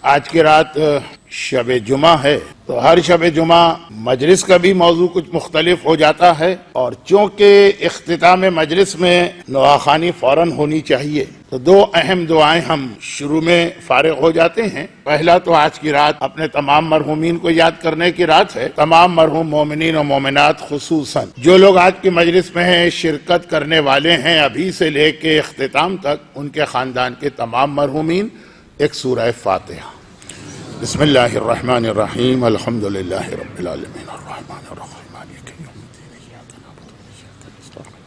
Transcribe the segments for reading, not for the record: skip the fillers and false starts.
آج کی رات شب جمعہ ہے تو ہر شب جمعہ مجلس کا بھی موضوع کچھ مختلف ہو جاتا ہے، اور چونکہ اختتام مجلس میں نواخوانی فوراً ہونی چاہیے تو دو اہم دعائیں ہم شروع میں فارغ ہو جاتے ہیں۔ پہلا تو آج کی رات اپنے تمام مرحومین کو یاد کرنے کی رات ہے۔ تمام مرحوم مومنین و مومنات خصوصاً جو لوگ آج کی مجلس میں ہیں، شرکت کرنے والے ہیں ابھی سے لے کے اختتام تک، ان کے خاندان کے تمام مرحومین ایک سورہ فاتحہ۔ بسم اللہ الرحمن الرحیم، الحمدللہ رب العالمین، الرحمن الرحیم، مالک یوم الدین، ایاک نعبد و ایاک نستعین،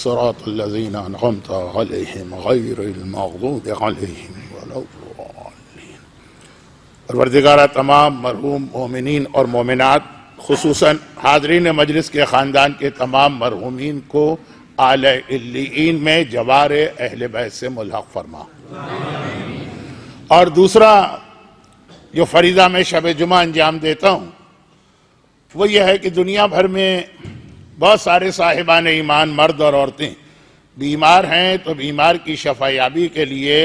صراط الذین انعمت علیہم غیر المغضوب علیہم ولا الضالین۔ پروردگارہ تمام مرحوم مومنین اور مومنات خصوصاً حاضرین مجلس کے خاندان کے تمام مرحومین کو اعلی علیین میں جوار اہل بیت سے ملحق فرما۔ اور دوسرا جو فریضہ میں شب جمعہ انجام دیتا ہوں وہ یہ ہے کہ دنیا بھر میں بہت سارے صاحبان ایمان مرد اور عورتیں بیمار ہیں، تو بیمار کی شفا یابی کے لیے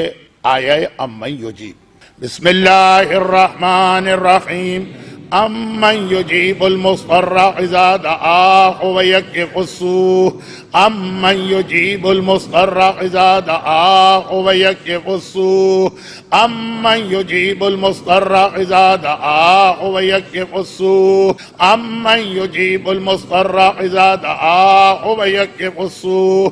آیہ امن یجیب۔ بسم اللہ الرحمن الرحیم، امن یجیب المضطر اذا دعاہ ویکشف السوء، امن یجیب المضطر اذا دعاہ ویکشف السوء، امن یجیب المضطر اذا دعاہ ویکشف السوء، امن یجیب المضطر اذا دعاہ ویکشف السوء،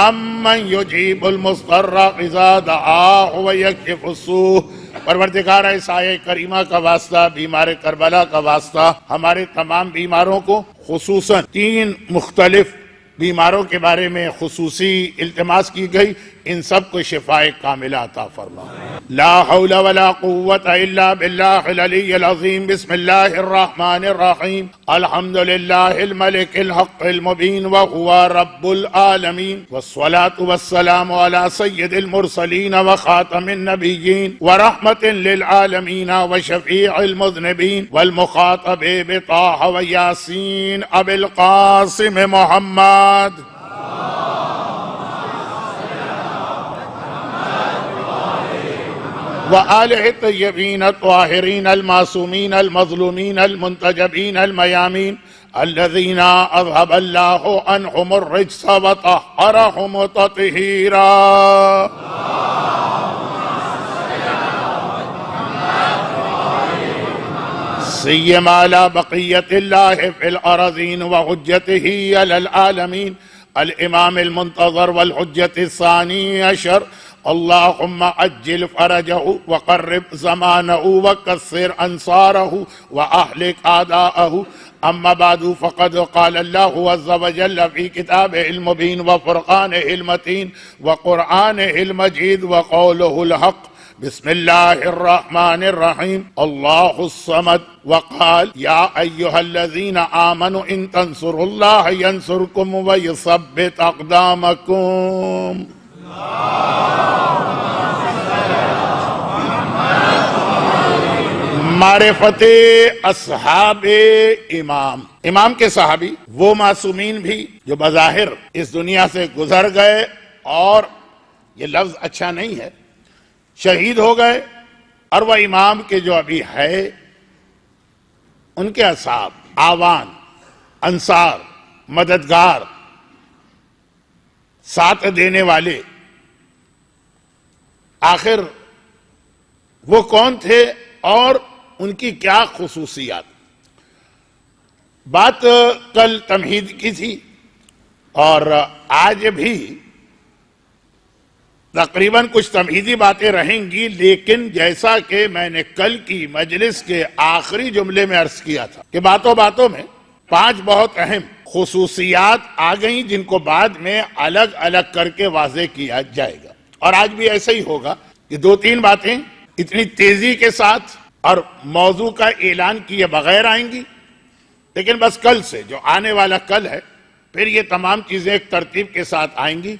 امن یجیب المضطر اذا دعاہ ویکشف السوء۔ پروردگار اس آیہ کریمہ کا واسطہ، بیمار کربلا کا واسطہ، ہمارے تمام بیماروں کو، خصوصاً 3 مختلف بیماروں کے بارے میں خصوصی التماس کی گئی، ان سب کو شفاء کاملہ عطا فرما۔ لا حول ولا قوة الا باللہ العلی العظیم۔ بسم اللہ الرحمن الرحیم، الحمدللہ الملک الحق المبین وهو رب العالمین، والصلاة والسلام علی سید المرسلین وخاتم النبیین ورحمت للعالمین وشفیع المذنبین والمخاطب بطاہ ویاسین ابی القاسم محمد۔ وآلہ الطیبین الطاہرین المعصومین المظلومین المنتجبین المیامین الذین اذهب اللہ عنہم الرجس وطہرہم تطہیرا۔ سیما علی بقیت اللہ فی الارضین وحجتہ علی العالمین الامام المنتظر والحجت الثانی عشر، اللہم عجل فرجہ وقرب زمانہ وکسر انصارہ واہلک اعداءہ۔ اما بعد فقد قال اللہ عز وجل فی کتابہ المبین وفرقانہ المتین وقرآنہ المجید وقولہ الحق۔ بسم اللہ الرحمن الرحیم، اللہ الصمد، وقال یا ایہا الذین آمنوا ان تنصروا اللہ ینصرکم ویثبت اقدامکم۔ معرفت اصحاب امام، امام کے صحابی وہ معصومین بھی جو بظاہر اس دنیا سے گزر گئے، اور یہ لفظ اچھا نہیں ہے، شہید ہو گئے، اور وہ امام کے جو ابھی ہے ان کے اصحاب، آوان، انصار، مددگار، ساتھ دینے والے، آخر وہ کون تھے اور ان کی کیا خصوصیات۔ بات کل تمہید کی تھی اور آج بھی تقریباً کچھ تمہیدی باتیں رہیں گی، لیکن جیسا کہ میں نے کل کی مجلس کے آخری جملے میں عرض کیا تھا کہ باتوں باتوں میں 5 بہت اہم خصوصیات آ گئیں جن کو بعد میں الگ الگ کر کے واضح کیا جائے گا، اور آج بھی ایسا ہی ہوگا کہ 2-3 باتیں اتنی تیزی کے ساتھ اور موضوع کا اعلان کیے بغیر آئیں گی، لیکن بس کل سے جو آنے والا کل ہے پھر یہ تمام چیزیں ایک ترتیب کے ساتھ آئیں گی۔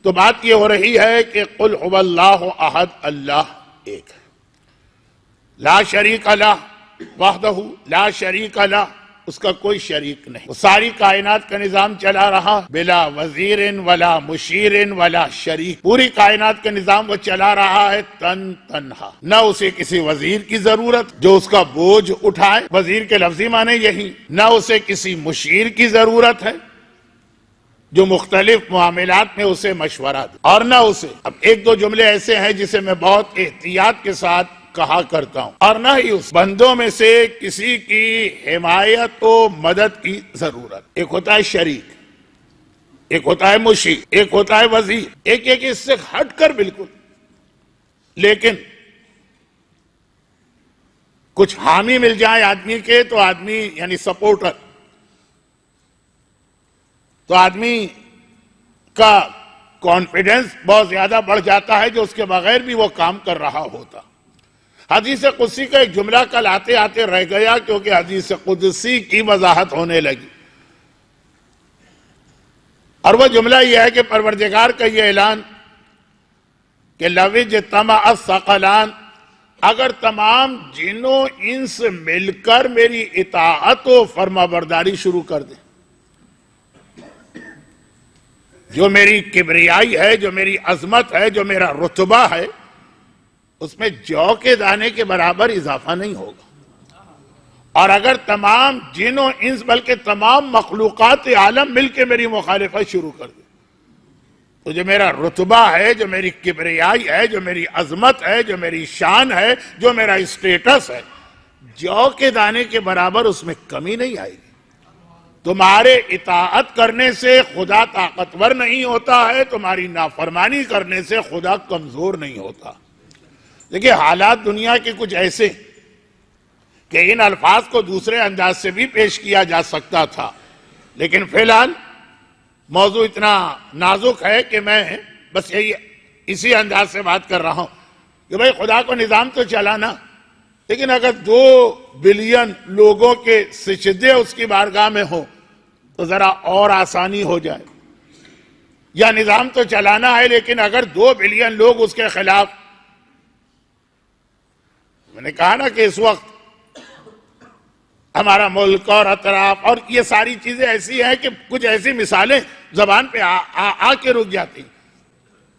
تو بات یہ ہو رہی ہے کہ قل هو اللہ احد، اللہ ایک ہے، لا شریک لہ، وحدہ لا شریک لہ، اس کا کوئی شریک نہیں. وہ ساری کائنات کا نظام چلا رہا بلا وزیر ولا مشیر ولا شریک. پوری کائنات کا نظام وہ چلا رہا ہے تنہا. نہ اسے کسی وزیر کی ضرورت جو اس کا بوجھ اٹھائے، وزیر کے لفظی معنی یہی. نہ اسے کسی مشیر کی ضرورت ہے جو مختلف معاملات میں اسے مشورہ دے، اور نہ اسے. اب ایک دو جملے ایسے ہیں جسے میں بہت احتیاط کے ساتھ کہا کرتا ہوں. اور نہ ہی اس بندوں میں سے کسی کی حمایت و مدد کی ضرورت. ایک ہوتا ہے شریک، ایک ہوتا ہے مشیر، ایک ہوتا ہے وزیر، ایک اس سے ہٹ کر بالکل. لیکن کچھ حامی مل جائے آدمی کے تو آدمی یعنی سپورٹر، تو آدمی کا کانفیڈنس بہت زیادہ بڑھ جاتا ہے جو اس کے بغیر بھی وہ کام کر رہا ہوتا. حدیث قدسی کا ایک جملہ کل آتے آتے رہ گیا کیونکہ حدیث قدسی کی وضاحت ہونے لگی، اور وہ جملہ یہ ہے کہ پروردگار کا یہ اعلان کہ لَوِ اجْتَمَعَ الثَّقَلَانِ، اگر تمام جن و انس مل کر میری اطاعت و فرما برداری شروع کر دیں، جو میری کبریائی ہے، جو میری عظمت ہے، جو میرا رتبہ ہے، اس میں جو کے دانے کے برابر اضافہ نہیں ہوگا. اور اگر تمام جن و انس بلکہ تمام مخلوقات عالم مل کے میری مخالفت شروع کر دیں، تو جو میرا رتبہ ہے، جو میری کبریائی ہے، جو میری عظمت ہے، جو میری شان ہے، جو میرا اسٹیٹس ہے، جو کے دانے کے برابر اس میں کمی نہیں آئے گی. تمہارے اطاعت کرنے سے خدا طاقتور نہیں ہوتا ہے، تمہاری نافرمانی کرنے سے خدا کمزور نہیں ہوتا. دیکھیں حالات دنیا کے کچھ ایسے کہ ان الفاظ کو دوسرے انداز سے بھی پیش کیا جا سکتا تھا، لیکن فی الحال موضوع اتنا نازک ہے کہ میں بس یہی اسی انداز سے بات کر رہا ہوں کہ بھئی خدا کو نظام تو چلانا، لیکن اگر 2 بلین لوگوں کے سجدے اس کی بارگاہ میں ہوں تو ذرا اور آسانی ہو جائے. یا نظام تو چلانا ہے لیکن اگر 2 بلین لوگ اس کے خلاف. میں نے کہا نا کہ اس وقت ہمارا ملک اور اطراف اور یہ ساری چیزیں ایسی ہیں کہ کچھ ایسی مثالیں زبان پہ آ کے رک جاتی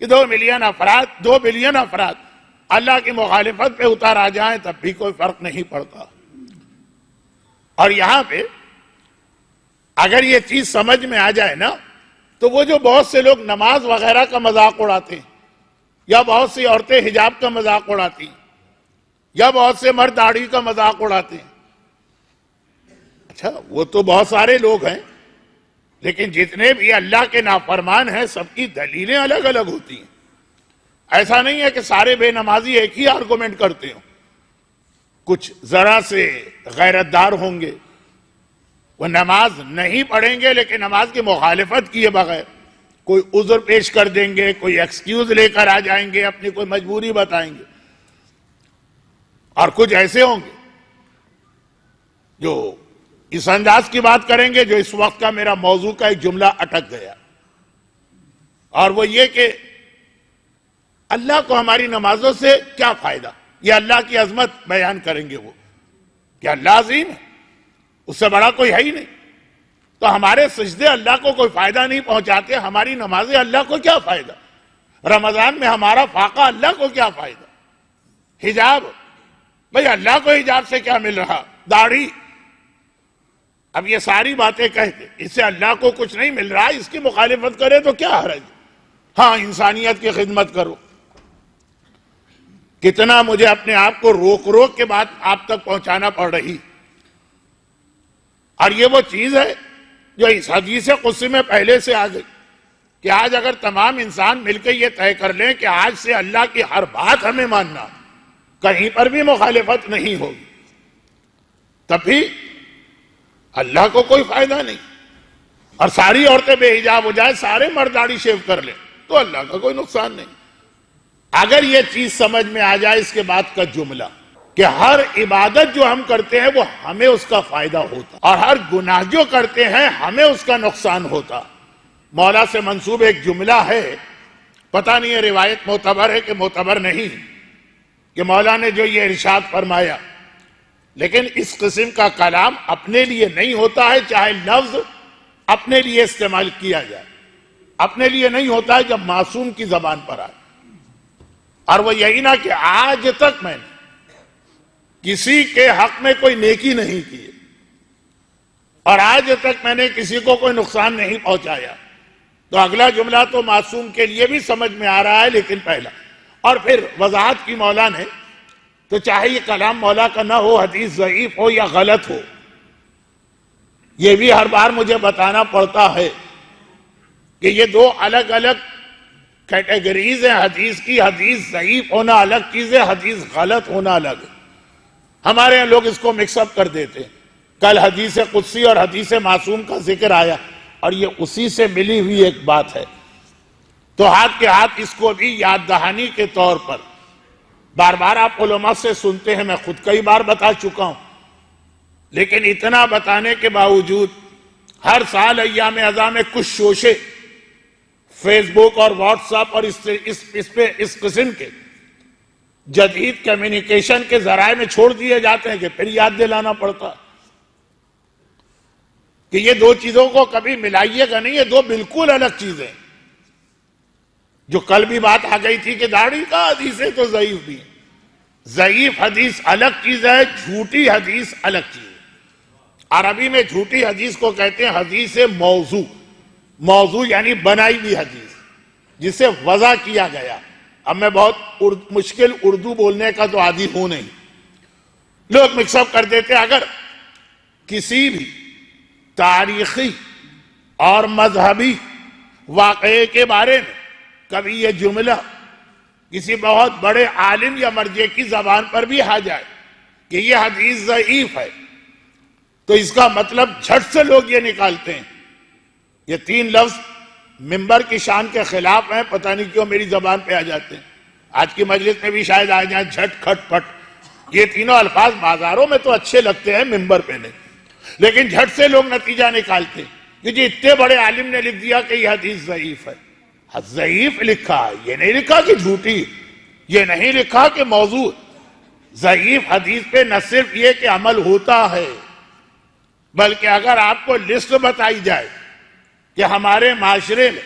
کہ 2 بلین افراد اللہ کی مخالفت پہ اتار آ جائیں تب بھی کوئی فرق نہیں پڑتا. اور یہاں پہ اگر یہ چیز سمجھ میں آ جائے نا تو وہ جو بہت سے لوگ نماز وغیرہ کا مذاق اڑاتے ہیں، یا بہت سی عورتیں حجاب کا مذاق اڑاتی ہیں، یا بہت سے مرد داڑھی کا مذاق اڑاتے ہیں، اچھا وہ تو بہت سارے لوگ ہیں، لیکن جتنے بھی اللہ کے نافرمان ہیں سب کی دلیلیں الگ الگ ہوتی ہیں. ایسا نہیں ہے کہ سارے بے نمازی ایک ہی آرگومنٹ کرتے ہوں. کچھ ذرا سے غیرت دار ہوں گے، وہ نماز نہیں پڑھیں گے لیکن نماز کی مخالفت کیے بغیر کوئی عذر پیش کر دیں گے، کوئی ایکسکیوز لے کر آ جائیں گے، اپنی کوئی مجبوری بتائیں گے. اور کچھ ایسے ہوں گے جو اس انداز کی بات کریں گے جو اس وقت کا میرا موضوع کا ایک جملہ اٹک گیا، اور وہ یہ کہ اللہ کو ہماری نمازوں سے کیا فائدہ. یہ اللہ کی عظمت بیان کریں گے وہ کہ اللہ عظیم ہے، اس سے بڑا کوئی ہے ہی نہیں. تو ہمارے سجدے اللہ کو کوئی فائدہ نہیں پہنچاتے، ہماری نمازیں اللہ کو کیا فائدہ. رمضان میں ہمارا فاقہ اللہ کو کیا فائدہ. حجاب، بھئی اللہ کو حجاب سے کیا مل رہا. داڑھی، اب یہ ساری باتیں کہتے اس سے اللہ کو کچھ نہیں مل رہا، اس کی مخالفت کرے تو کیا حرج. ہاں انسانیت کی خدمت کرو. کتنا مجھے اپنے آپ کو روک روک کے بات آپ تک پہنچانا پڑ رہی، اور یہ وہ چیز ہے جو اس حدیث قدسی میں پہلے سے آ گئی کہ آج اگر تمام انسان مل کے یہ طے کر لیں کہ آج سے اللہ کی ہر بات ہمیں ماننا، کہیں پر بھی مخالفت نہیں ہوگی، تب بھی اللہ کو کوئی فائدہ نہیں. اور ساری عورتیں بے حجاب ہو جائے، سارے مرد داڑھی شیو کر لیں تو اللہ کا کوئی نقصان نہیں. اگر یہ چیز سمجھ میں آ جائے اس کے بعد کا جملہ کہ ہر عبادت جو ہم کرتے ہیں وہ ہمیں اس کا فائدہ ہوتا، اور ہر گناہ جو کرتے ہیں ہمیں اس کا نقصان ہوتا. مولا سے منسوب ایک جملہ ہے، پتہ نہیں ہے روایت معتبر ہے کہ معتبر نہیں، کہ مولا نے جو یہ ارشاد فرمایا لیکن اس قسم کا کلام اپنے لیے نہیں ہوتا ہے، چاہے لفظ اپنے لیے استعمال کیا جائے، اپنے لیے نہیں ہوتا ہے جب معصوم کی زبان پر آئے۔ اور وہ یہی نہ کہ آج تک میں نے کسی کے حق میں کوئی نیکی نہیں کی اور آج تک میں نے کسی کو کوئی نقصان نہیں پہنچایا، تو اگلا جملہ تو معصوم کے لیے بھی سمجھ میں آ رہا ہے، لیکن پہلا اور پھر وضاحت کی مولا نے، تو چاہے یہ کلام مولا کا نہ ہو، حدیث ضعیف ہو یا غلط ہو، یہ بھی ہر بار مجھے بتانا پڑتا ہے کہ یہ دو الگ الگ کیٹیگریز ہیں حدیث کی۔ حدیث ضعیف ہونا الگ چیز ہے، حدیث غلط ہونا الگ ہے۔ ہمارے یہاں لوگ اس کو مکس اپ کر دیتے ہیں۔ کل حدیث قدسی اور حدیث معصوم کا ذکر آیا، اور یہ اسی سے ملی ہوئی ایک بات ہے، تو ہاتھ کے ہاتھ اس کو بھی یاد دہانی کے طور پر بار بار آپ علماء سے سنتے ہیں، میں خود کئی بار بتا چکا ہوں، لیکن اتنا بتانے کے باوجود ہر سال ایام اعزاں میں کچھ شوشے فیس بک اور واٹس ایپ اور اس قسم کے جدید کمیونیکیشن کے ذرائع میں چھوڑ دیے جاتے ہیں کہ پھر یاد دلانا پڑتا ہے کہ یہ دو چیزوں کو کبھی ملائیے گا نہیں، یہ دو بالکل الگ چیزیں۔ جو کل بھی بات آ گئی تھی کہ داڑھی کا حدیث ہے تو ضعیف بھی ہے۔ ضعیف حدیث الگ چیز ہے، جھوٹی حدیث الگ چیز ہے۔ عربی میں جھوٹی حدیث کو کہتے ہیں حدیث موضوع۔ موضوع یعنی بنائی ہوئی حدیث جسے وضع کیا گیا۔ اب میں بہت مشکل اردو بولنے کا تو عادی ہوں نہیں، لوگ مکس اپ کر دیتے۔ اگر کسی بھی تاریخی اور مذہبی واقعے کے بارے میں کبھی یہ جملہ کسی بہت بڑے عالم یا مرجع کی زبان پر بھی آ جائے کہ یہ حدیث ضعیف ہے، تو اس کا مطلب جھٹ سے لوگ یہ نکالتے ہیں یہ تین لفظ منبر کی شان کے خلاف ہیں، پتہ نہیں کیوں میری زبان پہ آ جاتے ہیں۔ آج کی مجلس میں بھی شاید آ جائیں، جھٹ کھٹ پٹ، یہ تینوں الفاظ بازاروں میں تو اچھے لگتے ہیں، منبر پہ نہیں، لیکن جھٹ سے لوگ نتیجہ نکالتے ہیں کہ جی اتنے بڑے عالم نے لکھ دیا کہ یہ حدیث ضعیف ہے۔ ضعیف لکھا ہے، یہ نہیں لکھا کہ جھوٹی، یہ نہیں لکھا کہ موضوع۔ ضعیف حدیث پہ نہ صرف یہ کہ عمل ہوتا ہے، بلکہ اگر آپ کو لسٹ بتائی جائے کہ ہمارے معاشرے میں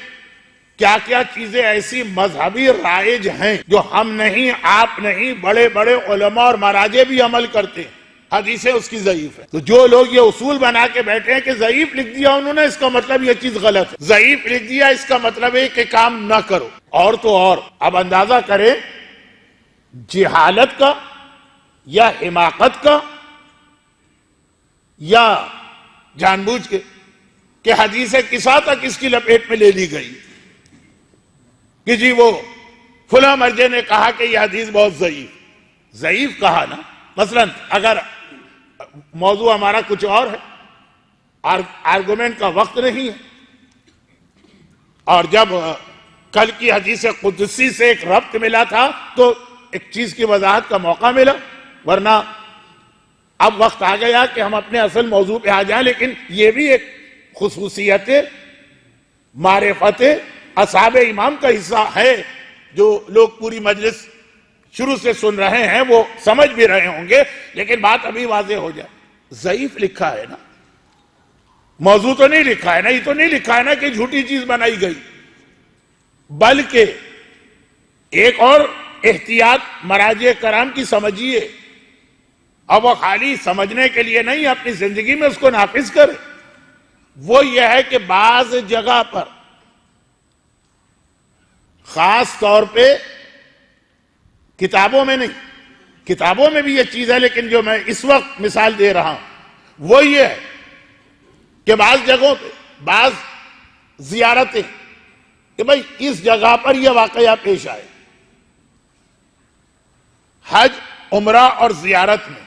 کیا کیا چیزیں ایسی مذہبی رائج ہیں جو ہم نہیں، آپ نہیں، بڑے بڑے علماء اور مراجع بھی عمل کرتے ہیں، حدیثیں اس کی ضعیف ہے۔ تو جو لوگ یہ اصول بنا کے بیٹھے ہیں کہ ضعیف لکھ دیا انہوں نے، اس کا مطلب یہ چیز غلط ہے، ضعیف لکھ دیا اس کا مطلب ہے کہ کام نہ کرو۔ اور تو اور اب اندازہ کریں جہالت کا یا حماقت کا یا جان بوجھ کے کہ حدیث قصہ تک اس کی لپیٹ میں لے لی گئی کہ جی وہ فلاں مرجع نے کہا کہ یہ حدیث بہت ضعیف۔ ضعیف کہا نا، مثلا اگر موضوع ہمارا کچھ اور ہے، آرگومنٹ کا وقت نہیں ہے، اور جب کل کی حدیث قدسی سے ایک ربط ملا تھا تو ایک چیز کی وضاحت کا موقع ملا، ورنہ اب وقت آ گیا کہ ہم اپنے اصل موضوع پہ آ جائیں۔ لیکن یہ بھی ایک خصوصیت معرفت اصحاب امام کا حصہ ہے، جو لوگ پوری مجلس شروع سے سن رہے ہیں وہ سمجھ بھی رہے ہوں گے، لیکن بات ابھی واضح ہو جائے۔ ضعیف لکھا ہے نا، موضوع تو نہیں لکھا ہے نا، یہ تو نہیں لکھا ہے نا کہ جھوٹی چیز بنائی گئی، بلکہ ایک اور احتیاط مراجع کرام کی سمجھیے، اب وہ خالی سمجھنے کے لیے نہیں، اپنی زندگی میں اس کو نافذ کرے۔ وہ یہ ہے کہ بعض جگہ پر خاص طور پہ کتابوں میں نہیں، کتابوں میں بھی یہ چیز ہے، لیکن جو میں اس وقت مثال دے رہا ہوں وہ یہ ہے کہ بعض جگہوں پہ بعض زیارتیں کہ بھئی اس جگہ پر یہ واقعہ پیش آئے، حج عمرہ اور زیارت میں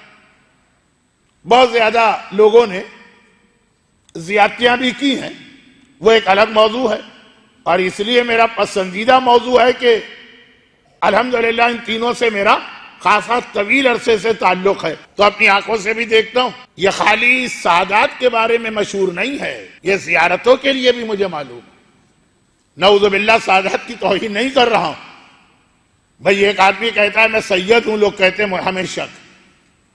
بہت زیادہ لوگوں نے زیارتیاں بھی کی ہیں، وہ ایک الگ موضوع ہے، اور اس لیے میرا پسندیدہ موضوع ہے کہ الحمدللہ ان تینوں سے میرا خاصا طویل عرصے سے تعلق ہے، تو اپنی آنکھوں سے بھی دیکھتا ہوں۔ یہ خالی سادات کے بارے میں مشہور نہیں ہے، یہ زیارتوں کے لیے بھی مجھے معلوم ہے۔ نعوذ باللہ سادات کی توہین نہیں کر رہا ہوں۔ بھئی ایک آدمی کہتا ہے میں سید ہوں، لوگ کہتے ہیں ہمیں شک،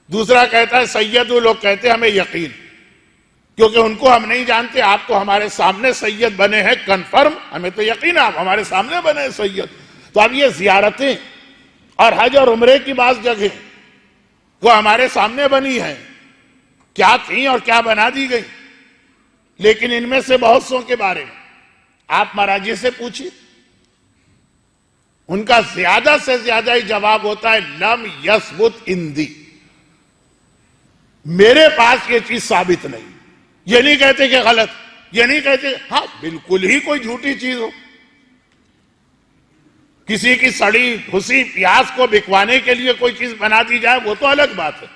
دوسرا کہتا ہے سید، وہ لوگ کہتے ہیں ہمیں یقین، کیونکہ ان کو ہم نہیں جانتے، آپ تو ہمارے سامنے سید بنے ہیں کنفرم، ہمیں تو یقین ہے آپ ہمارے سامنے بنے ہیں سید۔ تو اب یہ زیارتیں اور حج اور عمرے کی بعض جگہ وہ ہمارے سامنے بنی ہیں، کیا تھیں اور کیا بنا دی گئی، لیکن ان میں سے بہت سو کے بارے میں آپ مراجع سے پوچھیے، ان کا زیادہ سے زیادہ ہی جواب ہوتا ہے لم یثبت عندی، میرے پاس یہ چیز ثابت نہیں۔ یہ نہیں کہتے کہ غلط، یہ نہیں کہتے ہاں بالکل ہی کوئی جھوٹی چیز ہو، کسی کی سڑی بھسی پیاز کو بکوانے کے لیے کوئی چیز بنا دی جائے وہ تو الگ بات ہے،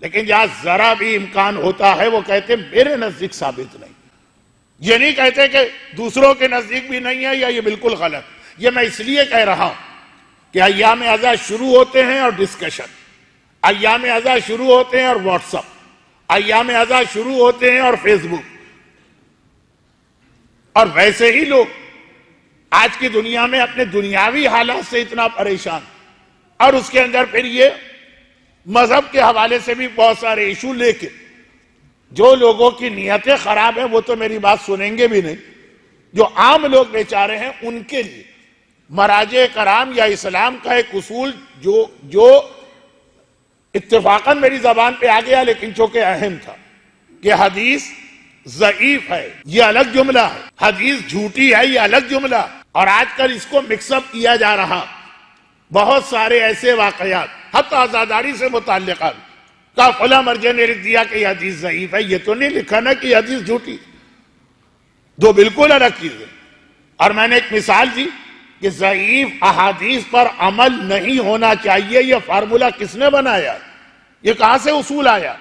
لیکن جہاں ذرا بھی امکان ہوتا ہے وہ کہتے میرے نزدیک ثابت نہیں۔ یہ نہیں کہتے کہ دوسروں کے نزدیک بھی نہیں ہے یا یہ بالکل غلط۔ یہ میں اس لیے کہہ رہا ہوں کہ ایام عزا شروع ہوتے ہیں اور ڈسکشن، ایام عزا شروع ہوتے ہیں اور واٹس اپ، ایام عزا شروع ہوتے ہیں اور فیس بک، اور ویسے ہی لوگ آج کی دنیا میں اپنے دنیاوی حالات سے اتنا پریشان، اور اس کے اندر پھر یہ مذہب کے حوالے سے بھی بہت سارے ایشو لے کے جو لوگوں کی نیتیں خراب ہیں وہ تو میری بات سنیں گے بھی نہیں، جو عام لوگ بیچارے ہیں ان کے لیے مراجع کرام یا اسلام کا ایک اصول جو اتفاقاً میری زبان پہ آ گیا لیکن چونکہ اہم تھا کہ حدیث ضعیف ہے یہ الگ جملہ ہے، حدیث جھوٹی ہے یہ الگ جملہ، اور آج کل اس کو مکس اپ کیا جا رہا۔ بہت سارے ایسے واقعات حتی عزاداری سے متعلقہ کا فلاں مرجع نے لکھ دیا کہ یہ حدیث ضعیف ہے، یہ تو نہیں لکھا نا کہ یہ حدیث جھوٹی، دو بالکل الگ چیزیں۔ اور میں نے ایک مثال دی کہ ضعیف احادیث پر عمل نہیں ہونا چاہیے، یہ فارمولہ کس نے بنایا، یہ کہاں سے اصول آیا؟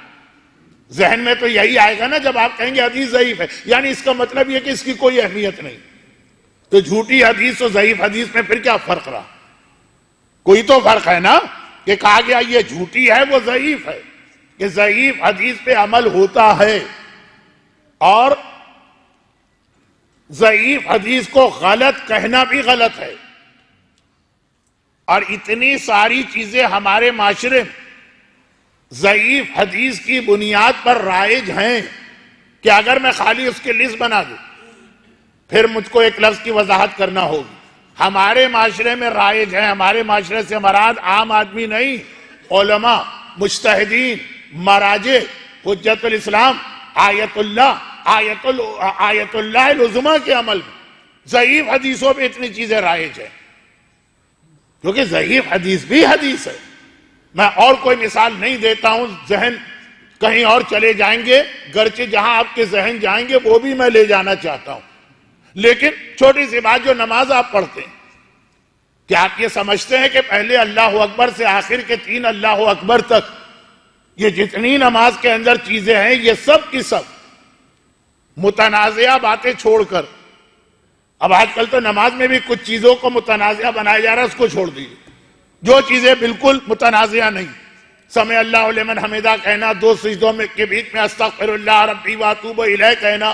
ذہن میں تو یہی آئے گا نا جب آپ کہیں گے حدیث ضعیف ہے، یعنی اس کا مطلب یہ کہ اس کی کوئی اہمیت نہیں۔ تو جھوٹی حدیث اور ضعیف حدیث میں پھر کیا فرق رہا؟ کوئی تو فرق ہے نا، کہ کہا گیا یہ جھوٹی ہے وہ ضعیف ہے، کہ ضعیف حدیث پہ عمل ہوتا ہے، اور ضعیف حدیث کو غلط کہنا بھی غلط ہے۔ اور اتنی ساری چیزیں ہمارے معاشرے میں ضعیف حدیث کی بنیاد پر رائج ہیں کہ اگر میں خالی اس کی لسٹ بنا دوں پھر مجھ کو ایک لفظ کی وضاحت کرنا ہوگی۔ ہمارے معاشرے میں رائج ہیں، ہمارے معاشرے سے مراد عام آدمی نہیں، علماء، مجتہدین، مراجع، حجت الاسلام، آیت اللہ العظمیٰ کے عمل میں ضعیف حدیثوں پہ اتنی چیزیں رائج ہیں، کیونکہ ضعیف حدیث بھی حدیث ہے۔ میں اور کوئی مثال نہیں دیتا ہوں، ذہن کہیں اور چلے جائیں گے، گرچہ جہاں آپ کے ذہن جائیں گے وہ بھی میں لے جانا چاہتا ہوں، لیکن چھوٹی سی بات، جو نماز آپ پڑھتے ہیں کیا آپ یہ سمجھتے ہیں کہ پہلے اللہ اکبر سے آخر کے 3 اللہ اکبر تک یہ جتنی نماز کے اندر چیزیں ہیں یہ سب کی سب متنازعہ باتیں چھوڑ کر، اب آج کل تو نماز میں بھی کچھ چیزوں کو متنازعہ بنایا جا رہا ہے، اس کو چھوڑ دیجیے، جو چیزیں بالکل متنازعہ نہیں، سمع اللہ لمن حمدہ کہنا، 2 سجدوں کے بیچ میں استغفر اللہ ربی واتوب الیہ کہنا،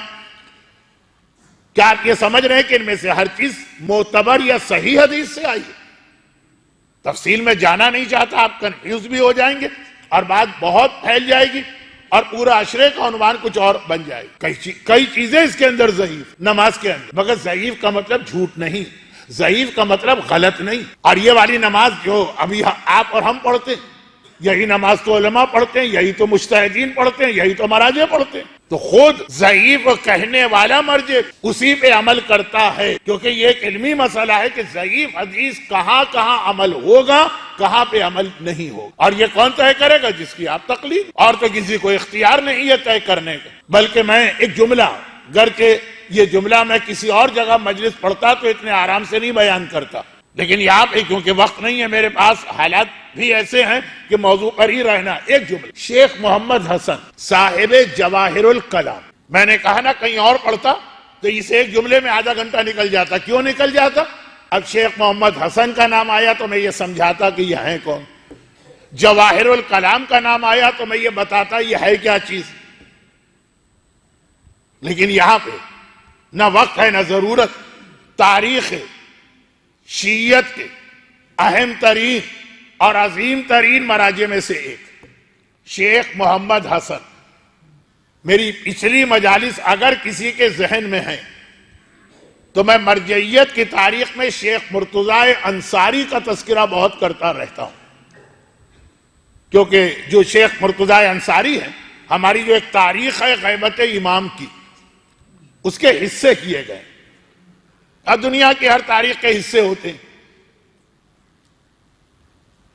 کیا آپ یہ سمجھ رہے ہیں کہ ان میں سے ہر چیز معتبر یا صحیح حدیث سے آئی ہے؟ تفصیل میں جانا نہیں چاہتا، آپ کنفیوز بھی ہو جائیں گے اور بات بہت پھیل جائے گی اور پورا عشرے کا عنوان کچھ اور بن جائے گی۔ کئی چیزیں اس کے اندر ضعیف نماز کے اندر، مگر ضعیف کا مطلب جھوٹ نہیں، ضعیف کا مطلب غلط نہیں۔ اور یہ والی نماز جو ابھی آپ اور ہم پڑھتے ہیں، یہی نماز تو علماء پڑھتے ہیں، یہی تو مجتہدین پڑھتے ہیں، یہی تو مراجع پڑھتے ہیں۔ تو خود ضعیف کہنے والا مرجع اسی پہ عمل کرتا ہے، کیونکہ یہ ایک علمی مسئلہ ہے کہ ضعیف حدیث کہاں کہاں عمل ہوگا، کہاں پہ عمل نہیں ہوگا، اور یہ کون طے کرے گا؟ جس کی آپ تقلید، اور تو کسی کو اختیار نہیں ہے طے کرنے کا۔ بلکہ میں ایک جملہ، گرچہ یہ جملہ میں کسی اور جگہ مجلس پڑھتا تو اتنے آرام سے نہیں بیان کرتا، لیکن یہاں پہ کیونکہ وقت نہیں ہے میرے پاس، حالات بھی ایسے ہیں کہ موضوع پر ہی رہنا۔ ایک جملہ شیخ محمد حسن صاحب جواہر الکلام، میں نے کہا نا کہیں اور پڑھتا تو اسے ایک جملے میں آدھا گھنٹہ نکل جاتا۔ کیوں نکل جاتا؟ اب شیخ محمد حسن کا نام آیا تو میں یہ سمجھاتا کہ یہ ہیں کون، جواہر الکلام کا نام آیا تو میں یہ بتاتا یہ ہے کیا چیز، لیکن یہاں پہ نہ وقت ہے نہ ضرورت۔ تاریخ شیعت کے اہم ترین اور عظیم ترین مراجع میں سے ایک شیخ محمد حسن، میری پچھلی مجالس اگر کسی کے ذہن میں ہے تو میں مرجعیت کی تاریخ میں شیخ مرتضیٰ انصاری کا تذکرہ بہت کرتا رہتا ہوں، کیونکہ جو شیخ مرتضیٰ انصاری ہے، ہماری جو ایک تاریخ ہے غیبت امام کی، اس کے حصے کیے گئے۔ اب دنیا کی ہر تاریخ کے حصے ہوتے ہیں،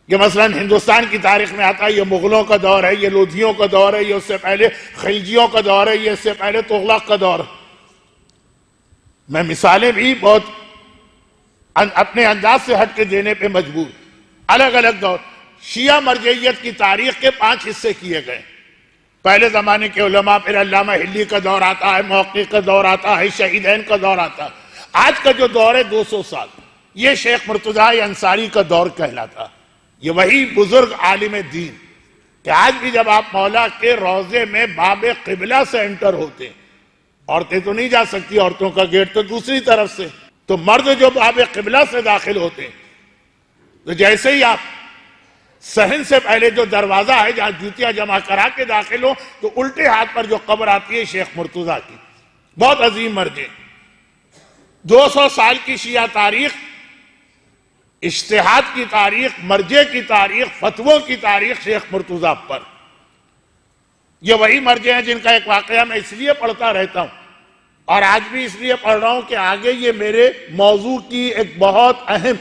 یہ مثلا ہندوستان کی تاریخ میں آتا ہے یہ مغلوں کا دور ہے، یہ لودھیوں کا دور ہے، یہ اس سے پہلے خلجیوں کا دور ہے، یہ اس سے پہلے تغلق کا دور ہے۔ میں مثالیں بھی بہت اپنے انداز سے ہٹ کے دینے پہ مجبور۔ الگ الگ دور، شیعہ مرجعیت کی تاریخ کے 5 حصے کیے گئے۔ پہلے زمانے کے علماء، پھر علامہ حلی کا دور آتا ہے، موقع کا دور آتا ہے، شہیدین کا دور آتا ہے۔ آج کا جو دور ہے 200 سال، یہ شیخ مرتضیٰ انصاری کا دور کہلاتا ہے۔ یہ وہی بزرگ عالم دین کہ آج بھی جب آپ مولا کے روضے میں باب قبلہ سے انٹر ہوتے ہیں، عورتیں تو نہیں جا سکتی، عورتوں کا گیٹ تو دوسری طرف سے، تو مرد جو باب قبلہ سے داخل ہوتے ہیں، تو جیسے ہی آپ صحن سے پہلے جو دروازہ ہے جہاں جوتیاں جمع کرا کے داخل ہو، تو الٹے ہاتھ پر جو قبر آتی ہے شیخ مرتضیٰ کی، بہت عظیم مرجع۔ 200 سال کی شیعہ تاریخ، اجتہاد کی تاریخ، مرجع کی تاریخ، فتووں کی تاریخ شیخ مرتضیٰ پر۔ یہ وہی مرجع ہیں جن کا ایک واقعہ میں اس لیے پڑھتا رہتا ہوں، اور آج بھی اس لیے پڑھ رہا ہوں کہ آگے یہ میرے موضوع کی ایک بہت اہم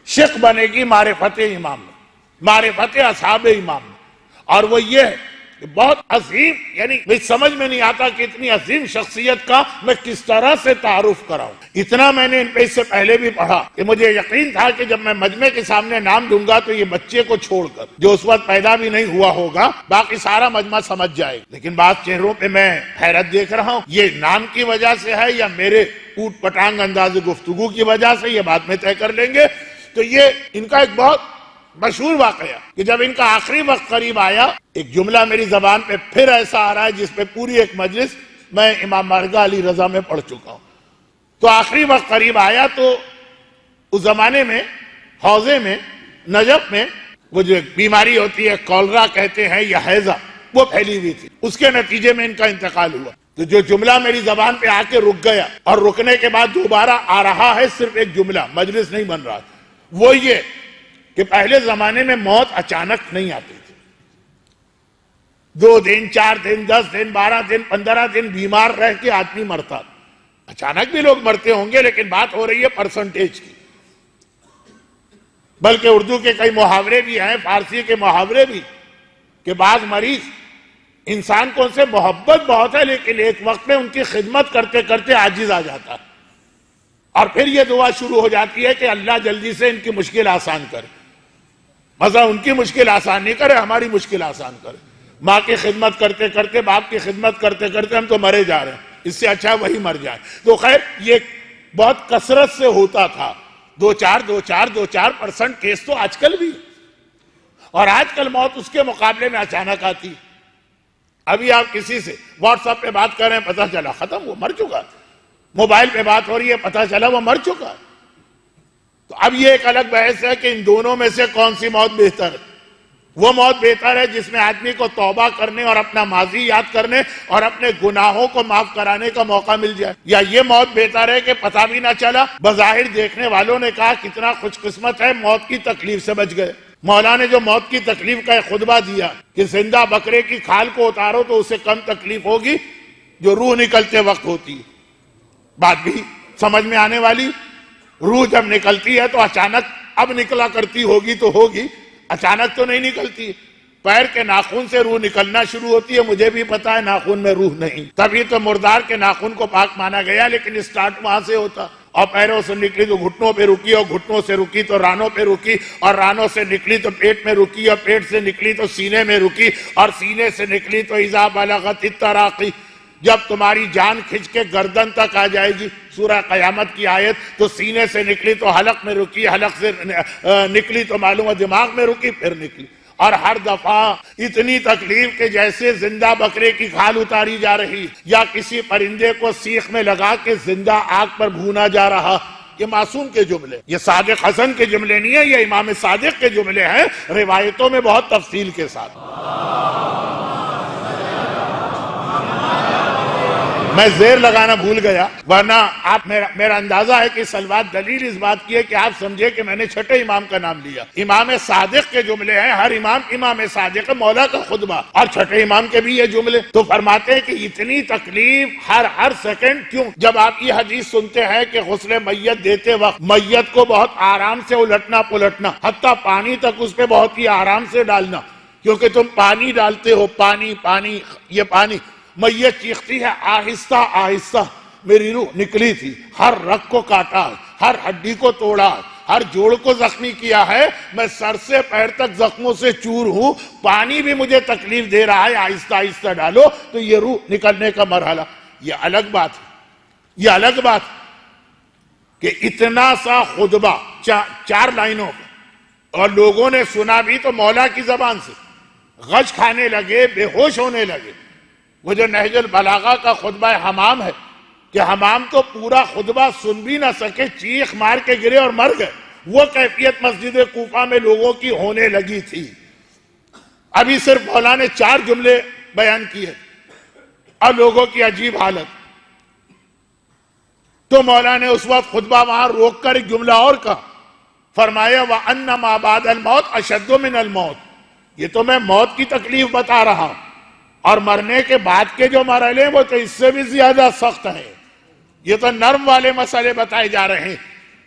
شق بنے گی معرفت امام میں، معرفت اصحاب امام میں۔ اور وہ یہ ہے کہ بہت عظیم، یعنی مجھے سمجھ میں نہیں آتا کہ اتنی عظیم شخصیت کا میں کس طرح سے تعارف کراؤں۔ اتنا میں نے ان پہ اس سے پہلے بھی پڑھا کہ مجھے یقین تھا کہ جب میں مجمع کے سامنے نام دوں گا تو یہ بچے کو چھوڑ کر جو اس وقت پیدا بھی نہیں ہوا ہوگا باقی سارا مجمع سمجھ جائے گا، لیکن بعض چہروں پہ میں حیرت دیکھ رہا ہوں، یہ نام کی وجہ سے ہے یا میرے اوٹ پٹانگ انداز گفتگو کی وجہ سے، یہ بعد میں طے کر لیں گے۔ تو یہ ان کا ایک بہت مشہور واقعہ کہ جب ان کا آخری وقت قریب آیا، ایک جملہ میری زبان پہ پھر ایسا آ رہا ہے جس پہ پوری ایک مجلس میں امام بارگاہ علی رضا میں پڑھ چکا ہوں۔ تو آخری وقت قریب آیا تو اس زمانے میں حوضے میں نجف میں وہ جو بیماری ہوتی ہے کولرا کہتے ہیں یا ہیضہ، وہ پھیلی ہوئی تھی، اس کے نتیجے میں ان کا انتقال ہوا۔ تو جو جملہ میری زبان پہ آ کے رک گیا اور رکنے کے بعد دوبارہ آ رہا ہے، صرف ایک جملہ، مجلس نہیں بن رہا، وہ یہ کہ پہلے زمانے میں موت اچانک نہیں آتی تھی۔ 2 دن 4 دن 10 دن 12 دن 15 دن بیمار رہ کے آدمی مرتا، اچانک بھی لوگ مرتے ہوں گے، لیکن بات ہو رہی ہے پرسنٹیج کی۔ بلکہ اردو کے کئی محاورے بھی ہیں، فارسی کے محاورے بھی، کہ بعض مریض انسان کو ان سے محبت بہت ہے لیکن ایک وقت میں ان کی خدمت کرتے کرتے عاجز آ جاتا، اور پھر یہ دعا شروع ہو جاتی ہے کہ اللہ جلدی سے ان کی مشکل آسان کرے۔ مثلا ان کی مشکل آسان نہیں کرے، ہماری مشکل آسان کرے۔ ماں کی خدمت کرتے کرتے، باپ کی خدمت کرتے کرتے ہم تو مرے جا رہے ہیں، اس سے اچھا وہی مر جائیں۔ تو خیر یہ بہت کثرت سے ہوتا تھا، 2-4% کیس تو آج کل بھی، اور آج کل موت اس کے مقابلے میں اچانک آتی۔ ابھی آپ کسی سے واٹس ایپ پہ بات کر رہے ہیں، پتہ چلا ختم، وہ مر چکا۔ موبائل پہ بات ہو رہی ہے، پتہ چلا وہ مر چکا۔ تو اب یہ ایک الگ بحث ہے کہ ان دونوں میں سے کون سی موت بہتر ہے۔ وہ موت بہتر ہے جس میں آدمی کو توبہ کرنے اور اپنا ماضی یاد کرنے اور اپنے گناہوں کو معاف کرانے کا موقع مل جائے، یا یہ موت بہتر ہے کہ پتہ بھی نہ چلا، بظاہر دیکھنے والوں نے کہا کتنا خوش قسمت ہے، موت کی تکلیف سے بچ گئے۔ مولا نے جو موت کی تکلیف کا ایک خطبہ دیا کہ زندہ بکرے کی کھال کو اتارو تو اسے کم تکلیف ہوگی جو روح نکلتے وقت ہوتی ہے۔ بات بھی سمجھ میں آنے والی، روح جب نکلتی ہے تو اچانک اب نکلا کرتی ہوگی تو ہوگی، اچانک تو نہیں نکلتی۔ پیر کے ناخن سے روح نکلنا شروع ہوتی ہے، مجھے بھی پتا ہے ناخن میں روح نہیں، تبھی تو مردار کے ناخن کو پاک مانا گیا، لیکن سٹارٹ وہاں سے ہوتا۔ اور پیروں سے نکلی تو گھٹنوں پہ رکی، اور گھٹنوں سے رکی تو رانوں پہ رکی، اور رانوں سے نکلی تو پیٹ میں رکی، اور پیٹ سے نکلی تو سینے میں رکی، اور سینے سے نکلی تو اذا بلغت التراقی، جب تمہاری جان کھنچ کے گردن تک آ جائے گی، سورہ قیامت کی آیت۔ تو سینے سے نکلی تو حلق میں رکی، حلق سے نکلی تو معلوم ہے دماغ میں رکی، پھر نکلی، اور ہر دفعہ اتنی تکلیف کہ جیسے زندہ بکرے کی کھال اتاری جا رہی، یا کسی پرندے کو سیخ میں لگا کے زندہ آگ پر بھونا جا رہا، یہ معصوم کے جملے، یہ صادق حسن کے جملے نہیں ہیں، یہ امام صادق کے جملے ہیں، روایتوں میں بہت تفصیل کے ساتھ۔ میں زیر لگانا بھول گیا، ورنہ آپ میرا اندازہ ہے کہ سلوات دلیل اس بات کی ہے کہ آپ سمجھے کہ میں نے چھٹے امام کا نام لیا۔ امام صادق کے جملے ہیں، ہر امام صادق مولا کا خطبہ، اور چھٹے امام کے بھی یہ جملے۔ تو فرماتے ہیں کہ اتنی تکلیف ہر سیکنڈ کیوں؟ جب آپ یہ حدیث سنتے ہیں کہ غسل میت دیتے وقت میت کو بہت آرام سے الٹنا پلٹنا، حتیٰ پانی تک اس پہ بہت ہی آرام سے ڈالنا، کیونکہ تم پانی ڈالتے ہو، پانی یہ پانی، میت چیختی ہے آہستہ آہستہ، میری روح نکلی تھی، ہر رگ کو کاٹا، ہر ہڈی کو توڑا، ہر جوڑ کو زخمی کیا ہے، میں سر سے پیر تک زخموں سے چور ہوں، پانی بھی مجھے تکلیف دے رہا ہے، آہستہ آہستہ ڈالو، تو یہ روح نکلنے کا مرحلہ۔ یہ الگ بات ہے، یہ الگ بات کہ اتنا سا خطبہ 4 لائنوں کا، اور لوگوں نے سنا بھی تو مولا کی زبان سے، غش کھانے لگے، بے ہوش ہونے لگے۔ وہ جو نہج البلاغہ کا خطبہ حمام ہے کہ حمام تو پورا خطبہ سن بھی نہ سکے، چیخ مار کے گرے اور مر گئے، وہ کیفیت مسجد کوفہ میں لوگوں کی ہونے لگی تھی۔ ابھی صرف مولا نے 4 جملے بیان کیے اور لوگوں کی عجیب حالت۔ تو مولا نے اس وقت خطبہ وہاں روک کر ایک جملہ اور کہا، فرمایا وَأَنَّ مَا بَعْدَ الْمَوْتِ أَشَدُّ مِنَ الْمَوْتِ، یہ تو میں موت کی تکلیف بتا رہا ہوں، اور مرنے کے بعد کے جو مرحلے ہیں وہ تو اس سے بھی زیادہ سخت ہیں۔ یہ تو نرم والے مسئلے بتائے جا رہے ہیں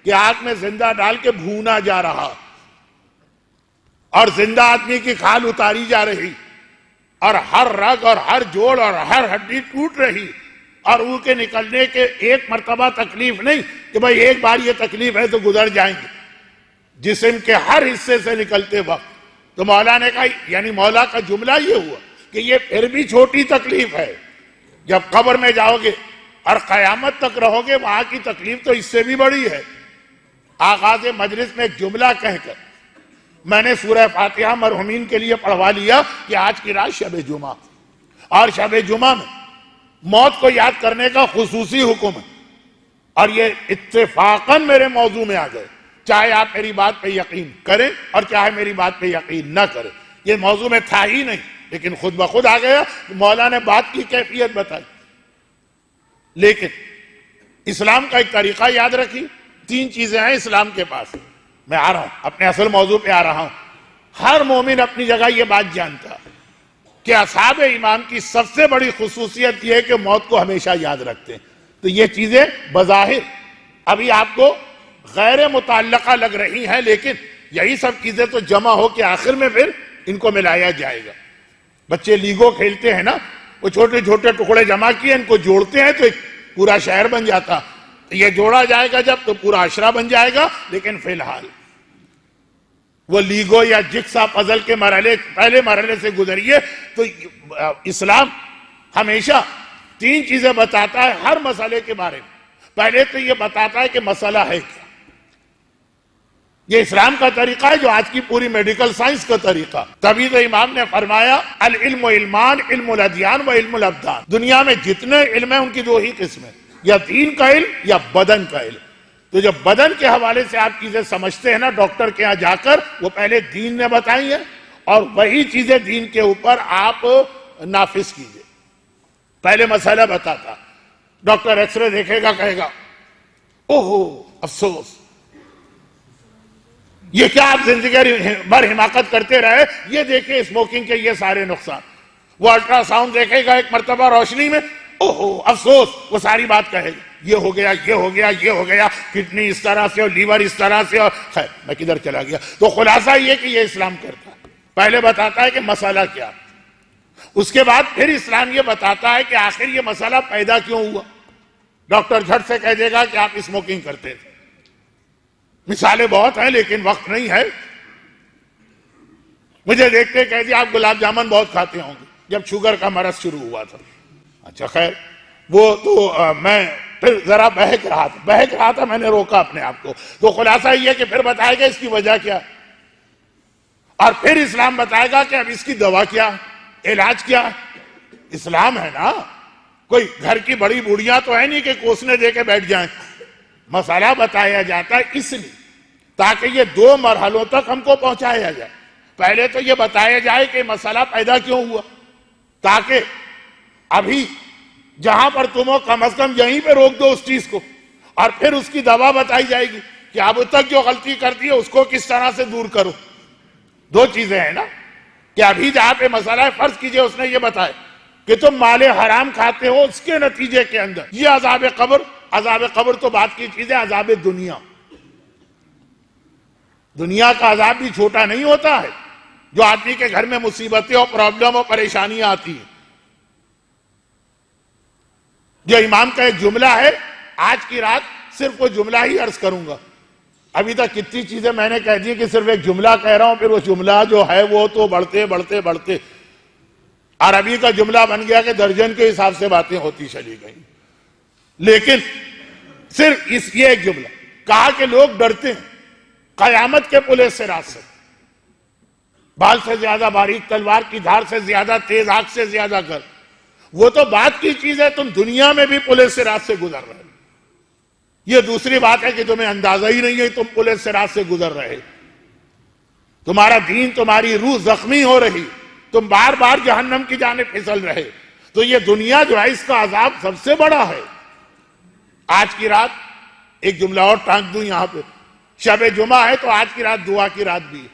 کہ آگ میں زندہ ڈال کے بھونا جا رہا، اور زندہ آدمی کی کھال اتاری جا رہی، اور ہر رگ اور ہر جوڑ اور ہر ہڈی ٹوٹ رہی، اور ان کے نکلنے کے ایک مرتبہ تکلیف نہیں کہ بھئی ایک بار یہ تکلیف ہے تو گزر جائیں گے، جسم کے ہر حصے سے نکلتے وقت۔ تو مولا نے کہا، یعنی مولا کا جملہ یہ ہوا کہ یہ پھر بھی چھوٹی تکلیف ہے، جب قبر میں جاؤ گے اور قیامت تک رہو گے وہاں کی تکلیف تو اس سے بھی بڑی ہے۔ آغاز مجلس میں ایک جملہ کہہ کر میں نے سورہ فاتحہ مرحومین کے لیے پڑھوا لیا کہ آج کی رات شب جمعہ، اور شب جمعہ میں موت کو یاد کرنے کا خصوصی حکم ہے، اور یہ اتفاقاً میرے موضوع میں آ گئے، چاہے آپ میری بات پہ یقین کریں اور چاہے میری بات پہ یقین نہ کریں، یہ موضوع میں تھا ہی نہیں، لیکن خود بخود آ گیا۔ مولا نے بات کی کیفیت بتائی۔ لیکن اسلام کا ایک طریقہ یاد رکھی، 3 چیزیں ہیں اسلام کے پاس۔ میں آ رہا ہوں، اپنے اصل موضوع پہ آ رہا ہوں۔ ہر مومن اپنی جگہ یہ بات جانتا ہے کہ اصحاب امام کی سب سے بڑی خصوصیت یہ ہے کہ موت کو ہمیشہ یاد رکھتے ہیں۔ تو یہ چیزیں بظاہر ابھی آپ کو غیر متعلقہ لگ رہی ہیں، لیکن یہی سب چیزیں تو جمع ہو کے آخر میں پھر ان کو ملایا جائے گا۔ بچے لیگو کھیلتے ہیں نا، وہ چھوٹے چھوٹے ٹکڑے جمع کیے، ان کو جوڑتے ہیں تو ایک پورا شہر بن جاتا۔ یہ جوڑا جائے گا جب تو پورا عشرہ بن جائے گا، لیکن فی الحال وہ لیگو یا جگسا پزل کے پہلے مرحلے سے گزریے۔ تو اسلام ہمیشہ 3 چیزیں بتاتا ہے ہر مسئلے کے بارے میں۔ پہلے تو یہ بتاتا ہے کہ مسئلہ ہے کیا، یہ اسلام کا طریقہ ہے، جو آج کی پوری میڈیکل سائنس کا طریقہ۔ تبھی تو امام نے فرمایا العلم علمان، علم الادیان و علم الابدان۔ دنیا میں جتنے علم ہیں ان کی 2 ہی قسمیں، یا دین کا علم یا بدن کا علم۔ تو جب بدن کے حوالے سے آپ چیزیں سمجھتے ہیں نا ڈاکٹر کے ہاں جا کر، وہ پہلے دین نے بتائی ہیں، اور وہی چیزیں دین کے اوپر آپ نافذ کیجئے۔ پہلے مسئلہ بتاتا، ڈاکٹر ایکس رے دیکھے گا کہے گا اوہو افسوس، یہ کیا آپ زندگی بھر حماقت کرتے رہے، یہ دیکھیں اسموکنگ کے یہ سارے نقصان۔ وہ الٹرا ساؤنڈ دیکھے گا ایک مرتبہ روشنی میں، اوہو افسوس، وہ ساری بات کہے گا، یہ ہو گیا یہ ہو گیا یہ ہو گیا، کڈنی اس طرح سے اور لیور اس طرح سے، اور خیر میں کدھر چلا گیا۔ تو خلاصہ یہ کہ یہ اسلام کرتا ہے، پہلے بتاتا ہے کہ مسئلہ کیا، اس کے بعد پھر اسلام یہ بتاتا ہے کہ آخر یہ مسئلہ پیدا کیوں ہوا۔ ڈاکٹر جھٹ سے کہہ دے گا کہ آپ اسموکنگ کرتے تھے، مثالیں بہت ہیں لیکن وقت نہیں ہے۔ مجھے دیکھتے کہہ دیا آپ گلاب جامن بہت کھاتے ہوں گے، جب شوگر کا مرض شروع ہوا تھا۔ اچھا خیر، وہ تو میں پھر ذرا بہک رہا تھا، میں نے روکا اپنے آپ کو۔ تو خلاصہ یہ کہ پھر بتائے گا اس کی وجہ کیا، اور پھر اسلام بتائے گا کہ اب اس کی دوا کیا، علاج کیا۔ اسلام ہے نا، کوئی گھر کی بڑی بوڑھیاں تو ہے نہیں کہ کوسنے دے کے بیٹھ جائیں، مسئلہ بتایا جاتا ہے اس لیے تاکہ یہ دو مرحلوں تک ہم کو پہنچایا جائے. پہلے تو یہ بتایا جائے کہ مسئلہ پیدا کیوں ہوا، تاکہ ابھی جہاں پر تم ہو کم از کم یہیں پہ روک دو اس چیز کو، اور پھر اس کی دوا بتائی جائے گی کہ اب تک جو غلطی کرتی ہے اس کو کس طرح سے دور کرو. دو چیزیں ہیں نا، کہ ابھی جہاں پہ مسئلہ ہے، فرض کیجئے اس نے یہ بتایا کہ تم مال حرام کھاتے ہو، اس کے نتیجے کے اندر یہ عذاب قبر تو بات کی چیز ہے. عذاب دنیا کا عذاب بھی چھوٹا نہیں ہوتا ہے. جو آدمی کے گھر میں مصیبتیں اور پرابلم اور پریشانیاں آتی ہیں، جو امام کا ایک جملہ ہے، آج کی رات صرف وہ جملہ ہی عرض کروں گا. ابھی تک کتنی چیزیں میں نے کہہ دی کہ صرف ایک جملہ کہہ رہا ہوں، پھر وہ جملہ جو ہے وہ تو بڑھتے عربی کا جملہ بن گیا کہ درجن کے حساب سے باتیں ہوتی چلی گئیں. لیکن صرف یہ ایک جملہ کہا کہ لوگ ڈرتے ہیں قیامت کے پولیس سے رات سے، بال سے زیادہ باریک تلوار کی دھار سے زیادہ تیز، آنکھ سے زیادہ گر. وہ تو بات کی چیز ہے، تم دنیا میں بھی پولیس سے رات سے گزر رہے. یہ دوسری بات ہے کہ تمہیں اندازہ ہی نہیں ہے تم پولیس سے رات سے گزر رہے. تمہارا دین، تمہاری روح زخمی ہو رہی، تم بار بار جہنم کی جانب پھسل رہے. تو یہ دنیا جو ہے اس کا عذاب سب سے بڑا ہے. آج کی رات ایک جملہ اور ٹانک دوں یہاں پہ، شب جمعہ ہے تو آج کی رات دعا کی رات بھی ہے.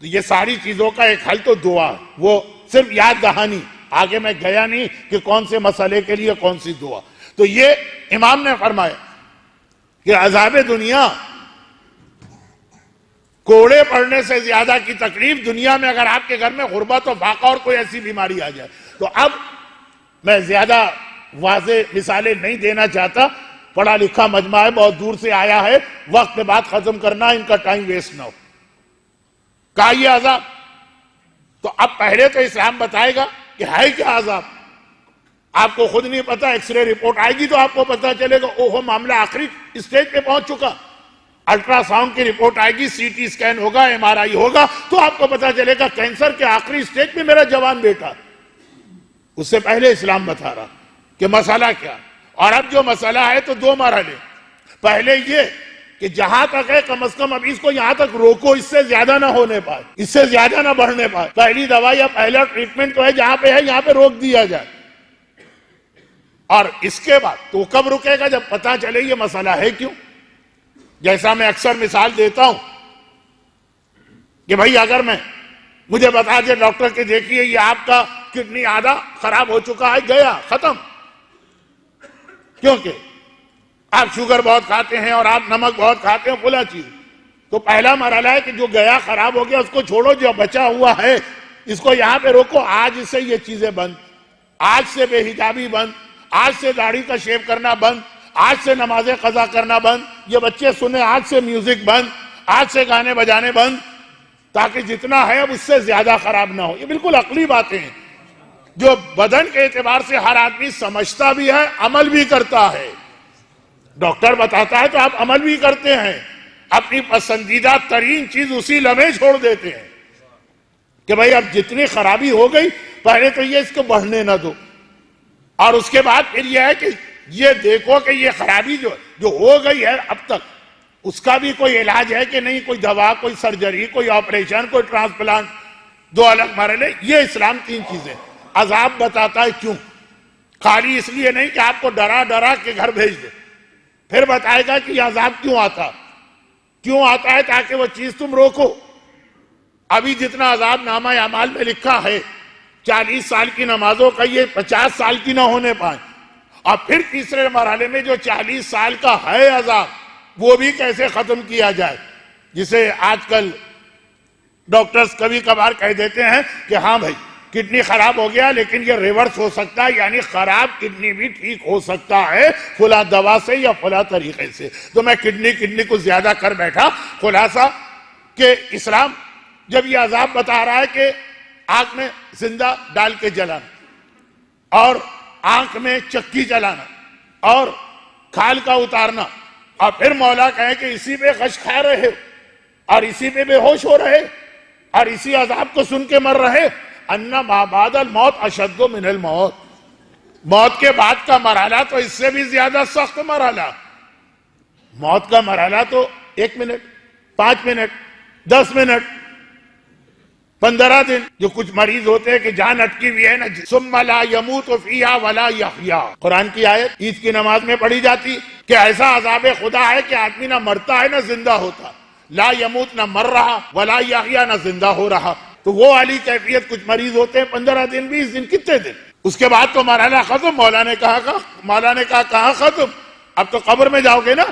تو یہ ساری چیزوں کا ایک حل تو دعا، وہ صرف یاد دہانی، آگے میں گیا نہیں کہ کون سے مسئلے کے لیے کون سی دعا. تو یہ امام نے فرمایا کہ عذاب دنیا، کوڑے پڑنے سے زیادہ کی تکلیف دنیا میں اگر آپ کے گھر میں غربت و فاقہ اور کوئی ایسی بیماری آ جائے. تو اب میں زیادہ واضح مثالیں نہیں دینا چاہتا، پڑھا لکھا مجمع ہے، بہت دور سے آیا ہے، وقت پہ بات ختم کرنا، ان کا ٹائم ویسٹ نہ ہو. کہا یہ عذاب، تو اب پہلے تو اسلام بتائے گا کہ ہے کیا عذاب. آپ کو خود نہیں پتا، ایکس رے رپورٹ آئے گی تو آپ کو پتا چلے گا اوہو معاملہ آخری اسٹیج پہ پہنچ چکا. الٹرا ساؤنڈ کی رپورٹ آئے گی، سی ٹی اسکین ہوگا، ایم آر آئی ہوگا، تو آپ کو پتا چلے گا کینسر کے آخری اسٹیج پہ میرا جوان بیٹا. اس سے پہلے اسلام بتا رہا کہ مسئلہ کیا. اور اب جو مسئلہ ہے تو دو مرحلے. پہلے یہ کہ جہاں تک ہے کم از کم اب اس کو یہاں تک روکو، اس سے زیادہ نہ ہونے پائے، اس سے زیادہ نہ بڑھنے پائے. پہلی دوا یا پہلا ٹریٹمنٹ تو ہے جہاں پہ ہے یہاں پہ روک دیا جائے. اور اس کے بعد تو کب رکے گا؟ جب پتا چلے یہ مسئلہ ہے کیوں. جیسا میں اکثر مثال دیتا ہوں کہ بھائی اگر مجھے بتا دے ڈاکٹر کہ دیکھیے یہ آپ کا کڈنی آدھا خراب ہو چکا ہے، گیا ختم. کیونکہ آپ شوگر بہت کھاتے ہیں اور آپ نمک بہت کھاتے ہیں، فلاں چیز. تو پہلا مرحلہ ہے کہ جو گیا خراب ہو گیا اس کو چھوڑو، جو بچا ہوا ہے اس کو یہاں پہ روکو. آج سے یہ چیزیں بند، آج سے بے حجابی بند، آج سے داڑھی کا شیو کرنا بند، آج سے نمازیں قضا کرنا بند، یہ بچے سنیں آج سے میوزک بند، آج سے گانے بجانے بند، تاکہ جتنا ہے اب اس سے زیادہ خراب نہ ہو. یہ بالکل عقلی باتیں ہیں جو بدن کے اعتبار سے ہر آدمی سمجھتا بھی ہے، عمل بھی کرتا ہے. ڈاکٹر بتاتا ہے تو آپ عمل بھی کرتے ہیں، اپنی پسندیدہ ترین چیز اسی لمحے چھوڑ دیتے ہیں کہ بھائی اب جتنی خرابی ہو گئی پہلے تو یہ اس کو بڑھنے نہ دو. اور اس کے بعد پھر یہ ہے کہ یہ دیکھو کہ یہ خرابی جو ہو گئی ہے اب تک اس کا بھی کوئی علاج ہے کہ نہیں، کوئی دوا، کوئی سرجری، کوئی آپریشن، کوئی ٹرانسپلانٹ. دو الگ مرحلے. یہ اسلام تین چیزیں. عذاب بتاتا ہے کیوں، خالی اس لیے نہیں کہ آپ کو ڈرا ڈرا کے گھر بھیج دے. پھر بتائے گا کہ یہ عذاب کیوں آتا ہے تاکہ وہ چیز تم روکو. ابھی جتنا عذاب نامہ اعمال میں لکھا ہے 40 سال کی نمازوں کا، یہ 50 سال کی نہ ہونے پائیں. اور پھر تیسرے مرحلے میں جو 40 سال کا ہے عذاب وہ بھی کیسے ختم کیا جائے. جسے آج کل ڈاکٹرز کبھی کبھار کہہ دیتے ہیں کہ ہاں بھائی کڈنی خراب ہو گیا لیکن یہ ریورس ہو سکتا ہے، یعنی خراب کڈنی بھی ٹھیک ہو سکتا ہے فلاں دوا سے یا فلاں طریقے سے. تو میں کڈنی کو زیادہ کر بیٹھا. خلاصہ کہ اسلام جب یہ عذاب بتا رہا ہے کہ آنکھ میں زندہ ڈال کے جلانا اور آنکھ میں چکی چلانا اور کھال کا اتارنا، اور پھر مولا کہے کہ اسی پہ غش کھا رہے اور اسی پہ بے ہوش ہو رہے اور اسی عذاب کو سن کے مر رہے. ان ما بعد الموت اشد من الموت. موت کے بعد کا مرحلہ تو اس سے بھی زیادہ سخت مرحلہ. موت کا مرحلہ تو 1 منٹ، 5 منٹ، 10 منٹ، 15 دن. جو کچھ مریض ہوتے ہیں کہ جان اٹکی ہوئی ہے نا، ثم لا يموت فیہا ولا یحیا، قرآن کی آیت عید کی نماز میں پڑھی جاتی کہ ایسا عذاب خدا ہے کہ آدمی نہ مرتا ہے نہ زندہ ہوتا، لا یموت، نہ مر رہا، ولا یحیا، نہ زندہ ہو رہا. تو وہ والی کیفیت کچھ مریض ہوتے ہیں 15 دن، 20 دن، کتنے دن. اس کے بعد تو مرحلہ ختم. مولا نے کہا کہاں ختم؟ اب تو قبر میں جاؤ گے نا.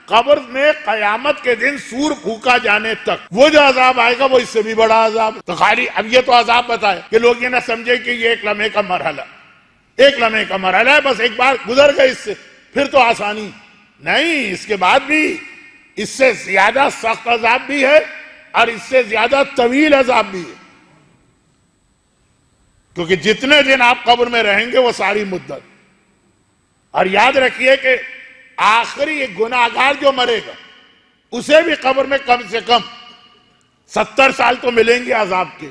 قبر میں قیامت کے دن سور پھونکا جانے تک وہ جو عذاب آئے گا وہ اس سے بھی بڑا عذاب. تو خالی اب یہ تو عذاب بتائے کہ لوگ یہ نہ سمجھے کہ یہ 1 لمحے کا مرحلہ، 1 لمحے کا مرحلہ ہے، بس ایک بار گزر گئے اس سے پھر تو آسانی نہیں. اس کے بعد بھی اس سے زیادہ سخت عذاب بھی ہے اور اس سے زیادہ طویل عذاب بھی ہے. کیونکہ جتنے دن آپ قبر میں رہیں گے وہ ساری مدت. اور یاد رکھیے کہ آخری ایک گناہگار جو مرے گا اسے بھی قبر میں کم سے کم 70 سال تو ملیں گے عذاب کے.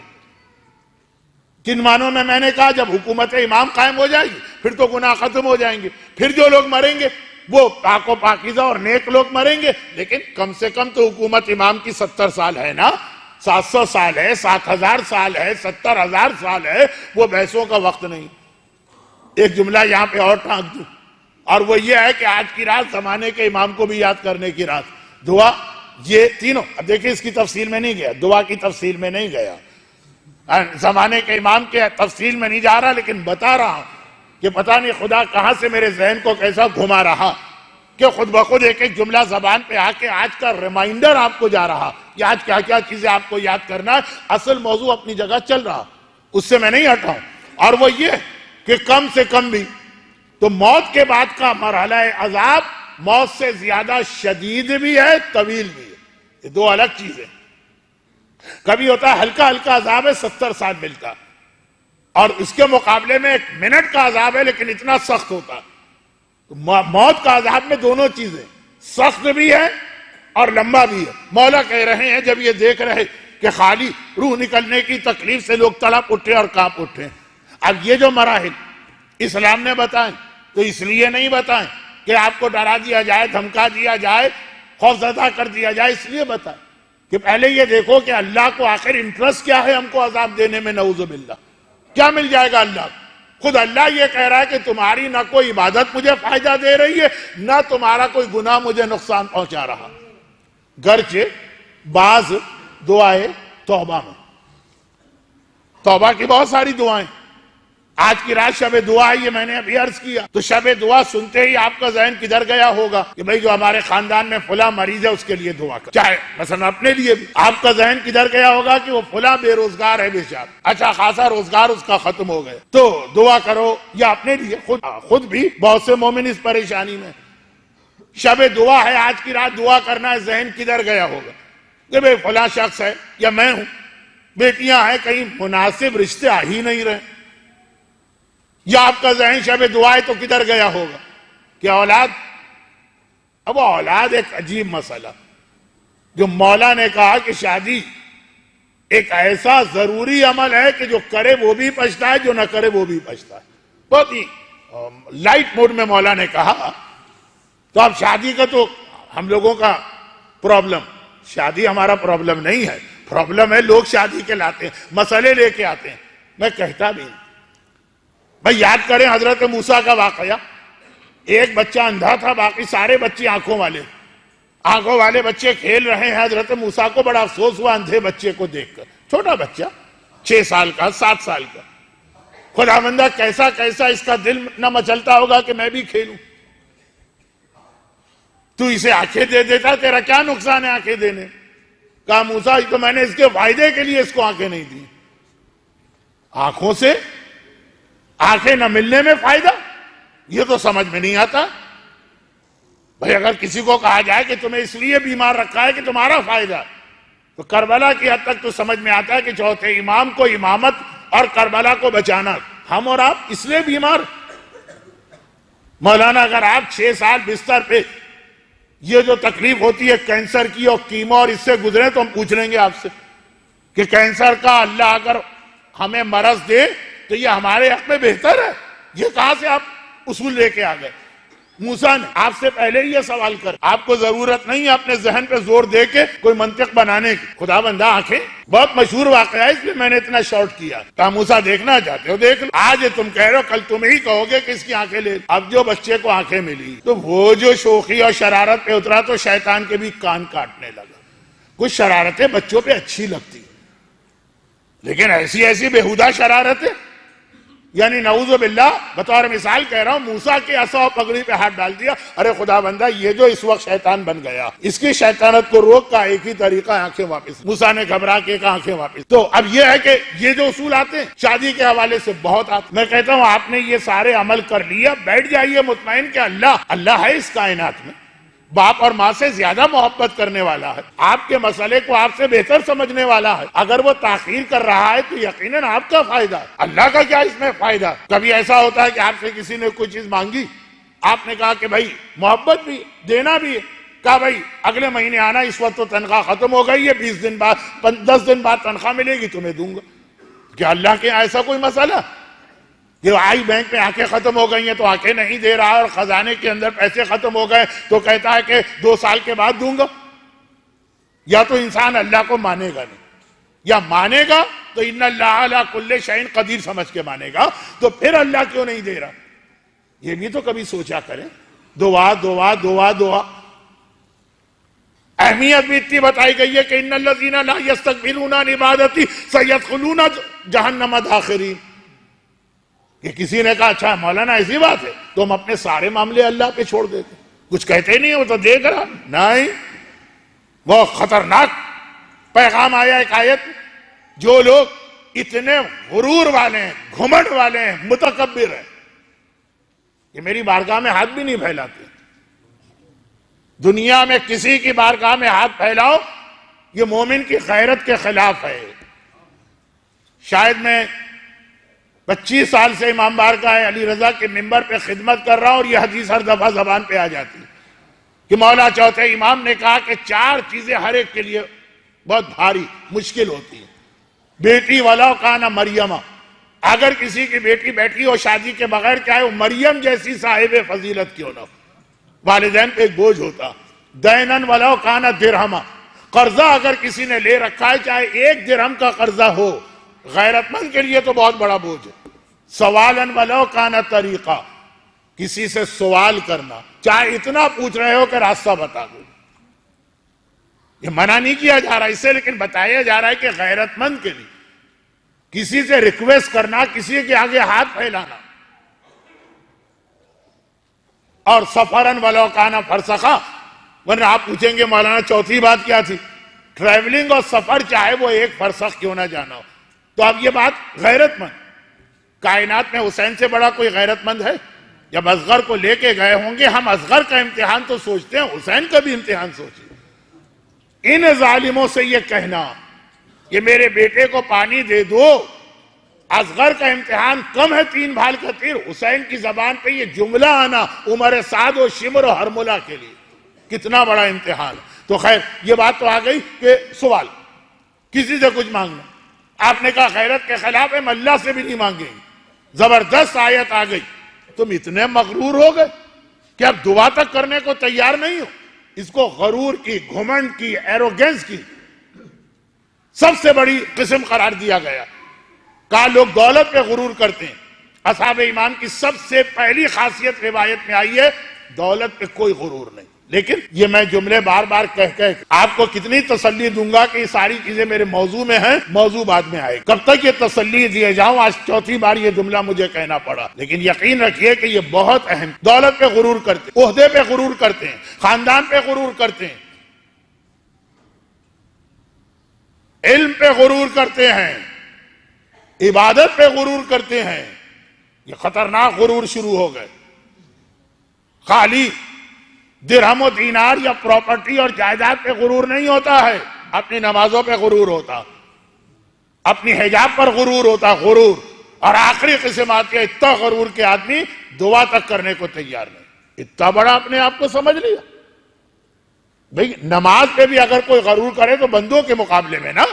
کن معنوں میں نے کہا جب حکومت امام قائم ہو جائے گی پھر تو گناہ ختم ہو جائیں گے. پھر جو لوگ مریں گے وہ پاک و پاکیزہ اور نیک لوگ مریں گے. لیکن کم سے کم تو حکومت امام کی 70 سال ہے نا، 700 سال ہے، 7000 سال ہے، 70000 سال ہے. وہ بحثوں کا وقت نہیں. ایک جملہ یہاں پہ اور ٹانک دوں، اور وہ یہ ہے کہ آج کی رات زمانے کے امام کو بھی یاد کرنے کی رات. دعا یہ تینوں، اب دیکھیں اس کی تفصیل میں نہیں گیا، دعا کی تفصیل میں نہیں گیا، زمانے کے امام کے تفصیل میں نہیں جا رہا، لیکن بتا رہا ہوں کہ پتہ نہیں خدا کہاں سے میرے ذہن کو کیسا گھما رہا کہ خود بخود ایک ایک جملہ زبان پہ آ کے آج کا ریمائنڈر آپ کو جا رہا کہ آج کیا کیا چیزیں آپ کو یاد کرنا ہے. اصل موضوع اپنی جگہ چل رہا، اس سے میں نہیں ہٹا ہوں. اور وہ یہ کہ کم سے کم بھی تو موت کے بعد کا مرحلہ عذاب موت سے زیادہ شدید بھی ہے، طویل بھی ہے. یہ دو الگ چیزیں. کبھی ہوتا ہے ہلکا ہلکا عذاب ہے، 70 سال ملتا، اور اس کے مقابلے میں 1 منٹ کا عذاب ہے لیکن اتنا سخت ہوتا. موت کا عذاب میں دونوں چیزیں سخت بھی ہے اور لمبا بھی ہے. مولا کہہ رہے ہیں جب یہ دیکھ رہے کہ خالی روح نکلنے کی تکلیف سے لوگ تڑپ اٹھے اور کانپ اٹھے. اب یہ جو مراحل اسلام نے بتائیں تو اس لیے نہیں بتائیں کہ آپ کو ڈرا دیا جائے، دھمکا دیا جائے، خوفزدہ کر دیا جائے. اس لیے بتائیں کہ پہلے یہ دیکھو کہ اللہ کو آخر انٹرسٹ کیا ہے ہم کو عذاب دینے میں. نعوذ باللہ کیا مل جائے گا اللہ کو؟ خود اللہ یہ کہہ رہا ہے کہ تمہاری نہ کوئی عبادت مجھے فائدہ دے رہی ہے، نہ تمہارا کوئی گناہ مجھے نقصان پہنچا رہا. گرچہ بعض دعائیں توبہ میں، توبہ کی بہت ساری دعائیں. آج کی رات شب دعا ہے، یہ میں نے ابھی عرض کیا. تو شب دعا سنتے ہی آپ کا ذہن کدھر گیا ہوگا کہ بھئی جو ہمارے خاندان میں فلاں مریض ہے اس کے لیے دعا کر. چاہے مثلا اپنے لیے بھی آپ کا ذہن کدھر گیا ہوگا کہ وہ فلاں بے روزگار ہے بیچارہ، اچھا خاصا روزگار اس کا ختم ہو گیا تو دعا کرو. یا اپنے لیے خود بھی بہت سے مومن اس پریشانی میں. شب دعا ہے، آج کی رات دعا کرنا ہے، ذہن کدھر گیا ہوگا کہ بھئی فلاں شخص ہے یا میں ہوں، بیٹیاں ہیں، کہیں مناسب رشتے آ ہی نہیں رہے. یا آپ کا ذہن شب دعا ہے تو کدھر گیا ہوگا کہ اولاد. اب اولاد ایک عجیب مسئلہ جو مولا نے کہا کہ شادی ایک ایسا ضروری عمل ہے کہ جو کرے وہ بھی پچھتا ہے، جو نہ کرے وہ بھی پچھتا ہے. بہت ہی لائٹ موڈ میں مولا نے کہا. تو اب شادی کا تو ہم لوگوں کا پرابلم، شادی ہمارا پرابلم نہیں ہے، پرابلم ہے لوگ شادی کے لاتے ہیں، مسئلے لے کے آتے ہیں. میں کہتا بھی نہیں. بھائی یاد کریں حضرت موسیٰ کا واقعہ. ایک بچہ اندھا تھا، باقی سارے بچے آنکھوں والے بچے کھیل رہے ہیں. حضرت موسیٰ کو بڑا افسوس ہوا اندھے بچے کو دیکھ کر. چھوٹا بچہ 6 سال کا، 7 سال کا. خداوندہ کیسا اس کا دل نہ مچلتا ہوگا کہ میں بھی کھیلوں. تو اسے آنکھیں دے دیتا، تیرا کیا نقصان ہے آنکھیں دینے. کہا موسیٰ تو میں نے اس کے فائدے کے لیے اس کو آنکھیں نہیں دی. آنکھوں سے آنکھیں نہ ملنے میں فائدہ، یہ تو سمجھ میں نہیں آتا. بھئی اگر کسی کو کہا جائے کہ تمہیں اس لیے بیمار رکھا ہے کہ تمہارا فائدہ، تو کربلا کی حد تک تو سمجھ میں آتا ہے کہ چوتھے امام کو امامت اور کربلا کو بچانا، ہم اور آپ اس لیے بیمار. مولانا اگر آپ 6 سال بستر پہ یہ جو تکلیف ہوتی ہے کینسر کی اور کیمو اور اس سے گزرے تو ہم پوچھ لیں گے آپ سے کہ کینسر کا اللہ اگر ہمیں مرض دے تو یہ ہمارے حق میں بہتر ہے. یہ کہاں سے آپ اصول لے کے آ گئے؟ موسیٰ نے آپ سے پہلے ہی یہ سوال کر، آپ کو ضرورت نہیں ہے اپنے ذہن پہ زور دے کے کوئی منطق بنانے کی. خدا بندہ آنکھیں بہت مشہور واقعہ ہے، اس لیے میں نے اتنا شارٹ کیا. کہا موسیٰ دیکھنا چاہتے ہو دیکھ لو، آج تم کہہ رہے ہو کل تم ہی کہو گے کس کی آنکھیں لے. اب جو بچے کو آنکھیں ملی تو وہ جو شوخی اور شرارت پہ اترا تو شیطان کے بھی کان کاٹنے لگا. کچھ شرارتیں بچوں پہ اچھی لگتی لیکن ایسی ایسی بےہودہ شرارتیں، یعنی نعوذ باللہ بطور مثال کہہ رہا ہوں، موسیٰ کے عصا و پگڑی پہ ہاتھ ڈال دیا. ارے خدا بندہ یہ جو اس وقت شیطان بن گیا، اس کی شیطانت کو روک کا ایک ہی طریقہ، آنکھیں واپس. موسیٰ نے گھبرا کے کہا آنکھیں واپس. تو اب یہ ہے کہ یہ جو اصول آتے ہیں شادی کے حوالے سے بہت آتے. میں کہتا ہوں آپ نے یہ سارے عمل کر لیا، بیٹھ جائیے مطمئن کہ اللہ ہے اس کائنات میں، باپ اور ماں سے زیادہ محبت کرنے والا ہے، آپ کے مسئلے کو آپ سے بہتر سمجھنے والا ہے. اگر وہ تاخیر کر رہا ہے تو یقیناً آپ کا فائدہ ہے، اللہ کا کیا اس میں فائدہ. کبھی ایسا ہوتا ہے کہ آپ سے کسی نے کوئی چیز مانگی، آپ نے کہا کہ بھائی محبت بھی دینا بھی ہے، کہا بھائی اگلے مہینے آنا، اس وقت تو تنخواہ ختم ہو گئی ہے، 20 دن بعد 10 دن بعد تنخواہ ملے گی تمہیں دوں گا. کیا اللہ کے ایسا کوئی مسئلہ؟ یہ آئی بینک میں آنکھیں ختم ہو گئی ہیں تو آنکھیں نہیں دے رہا، اور خزانے کے اندر پیسے ختم ہو گئے تو کہتا ہے کہ 2 سال کے بعد دوں گا. یا تو انسان اللہ کو مانے گا نہیں، یا مانے گا تو ان اللہ علی کل شیء قدیر سمجھ کے مانے گا، تو پھر اللہ کیوں نہیں دے رہا؟ یہ بھی تو کبھی سوچا کریں. دعا دعا دعا دعا. اہمیت بھی اتنی بتائی گئی ہے کہ ان الذین لا یستکبرون عن عبادتی سیدخلون جہنم داخرین. کہ کسی نے کہا اچھا مولانا ایسی بات ہے تو ہم اپنے سارے معاملے اللہ پہ چھوڑ دیتے، کچھ کہتے نہیں، وہ تو دیکھ رہا نہیں. وہ خطرناک پیغام آیا ایک آیت، جو لوگ اتنے غرور والے ہیں، گھمنڈ والے ہیں، متکبر ہیں، یہ میری بارگاہ میں ہاتھ بھی نہیں پھیلاتے. دنیا میں کسی کی بارگاہ میں ہاتھ پھیلاؤ یہ مومن کی غیرت کے خلاف ہے. شاید میں 25 سال سے امام بارگاہ علی رضا کے ممبر پہ خدمت کر رہا ہوں، اور یہ حدیث ہر دفعہ زبان پہ آ جاتی ہے کہ مولا چوتھے امام نے کہا کہ 4 چیزیں ہر ایک کے لیے بہت بھاری مشکل ہوتی ہیں. بیٹی ولو کانا مریم، اگر کسی کی بیٹی بیٹھی ہو شادی کے بغیر، چاہے وہ مریم جیسی صاحب فضیلت کیوں نہ ہو، والدین پہ ایک بوجھ ہوتا. دینن ولو کانا درہما، قرضہ اگر کسی نے لے رکھا ہے چاہے 1 درہم کا قرضہ ہو، غیرت مند کے لیے تو بہت بڑا بوجھ ہے. سوالن ولو کانا طریقہ، کسی سے سوال کرنا چاہے اتنا پوچھ رہے ہو کہ راستہ بتا دو. یہ منع نہیں کیا جا رہا اس سے، لیکن بتایا جا رہا ہے کہ غیرت مند کے لیے کسی سے ریکویسٹ کرنا، کسی کے آگے ہاتھ پھیلانا. اور سفرن ولو کانا فرسخا، ورنہ آپ پوچھیں گے مولانا چوتھی بات کیا تھی؟ ٹریولنگ اور سفر چاہے وہ 1 فرسخ کیوں نہ جانا ہو. تو اب یہ بات غیرت مند، کائنات میں حسین سے بڑا کوئی غیرت مند ہے؟ جب اصغر کو لے کے گئے ہوں گے، ہم اصغر کا امتحان تو سوچتے ہیں، حسین کا بھی امتحان سوچیں. ان ظالموں سے یہ کہنا کہ میرے بیٹے کو پانی دے دو، اصغر کا امتحان کم ہے 3 بھال کا تیر. حسین کی زبان پہ یہ جملہ آنا عمر سعد و شمر و حرملہ کے لیے کتنا بڑا امتحان. تو خیر یہ بات تو آ گئی کہ سوال کسی سے کچھ مانگنا. آپ نے کہا غیرت کے خلاف ہم اللہ سے بھی نہیں مانگیں گے. زبردست آیت آ گئی. تم اتنے مغرور ہو گئے کہ اب دعا تک کرنے کو تیار نہیں ہو. اس کو غرور کی، گھمنڈ کی، ایروگنس کی سب سے بڑی قسم قرار دیا گیا. کہا لوگ دولت پہ غرور کرتے ہیں. اصحاب ایمان کی سب سے پہلی خاصیت روایت میں آئی ہے، دولت پہ کوئی غرور نہیں. لیکن یہ میں جملے بار بار کہہ آپ کو کتنی تسلی دوں گا کہ یہ ساری چیزیں میرے موضوع میں ہیں، موضوع بعد میں آئے. کب تک یہ تسلی دیے جاؤں؟ آج چوتھی بار یہ جملہ مجھے کہنا پڑا. لیکن یقین رکھیے کہ یہ بہت اہم. دولت پہ غرور کرتے ہیں، عہدے پہ غرور کرتے ہیں، خاندان پہ غرور کرتے ہیں، علم پہ غرور کرتے ہیں، عبادت پہ غرور کرتے ہیں. یہ خطرناک غرور شروع ہو گئے. خالی درہم و دینار یا پراپرٹی اور جائیداد پہ غرور نہیں ہوتا ہے، اپنی نمازوں پہ غرور ہوتا، اپنی حجاب پر غرور ہوتا. غرور. اور آخری قسم آتی ہے اتنا غرور کے آدمی دعا تک کرنے کو تیار نہیں. اتنا بڑا اپنے آپ کو سمجھ لیا. بھئی نماز پہ بھی اگر کوئی غرور کرے تو بندوں کے مقابلے میں نا،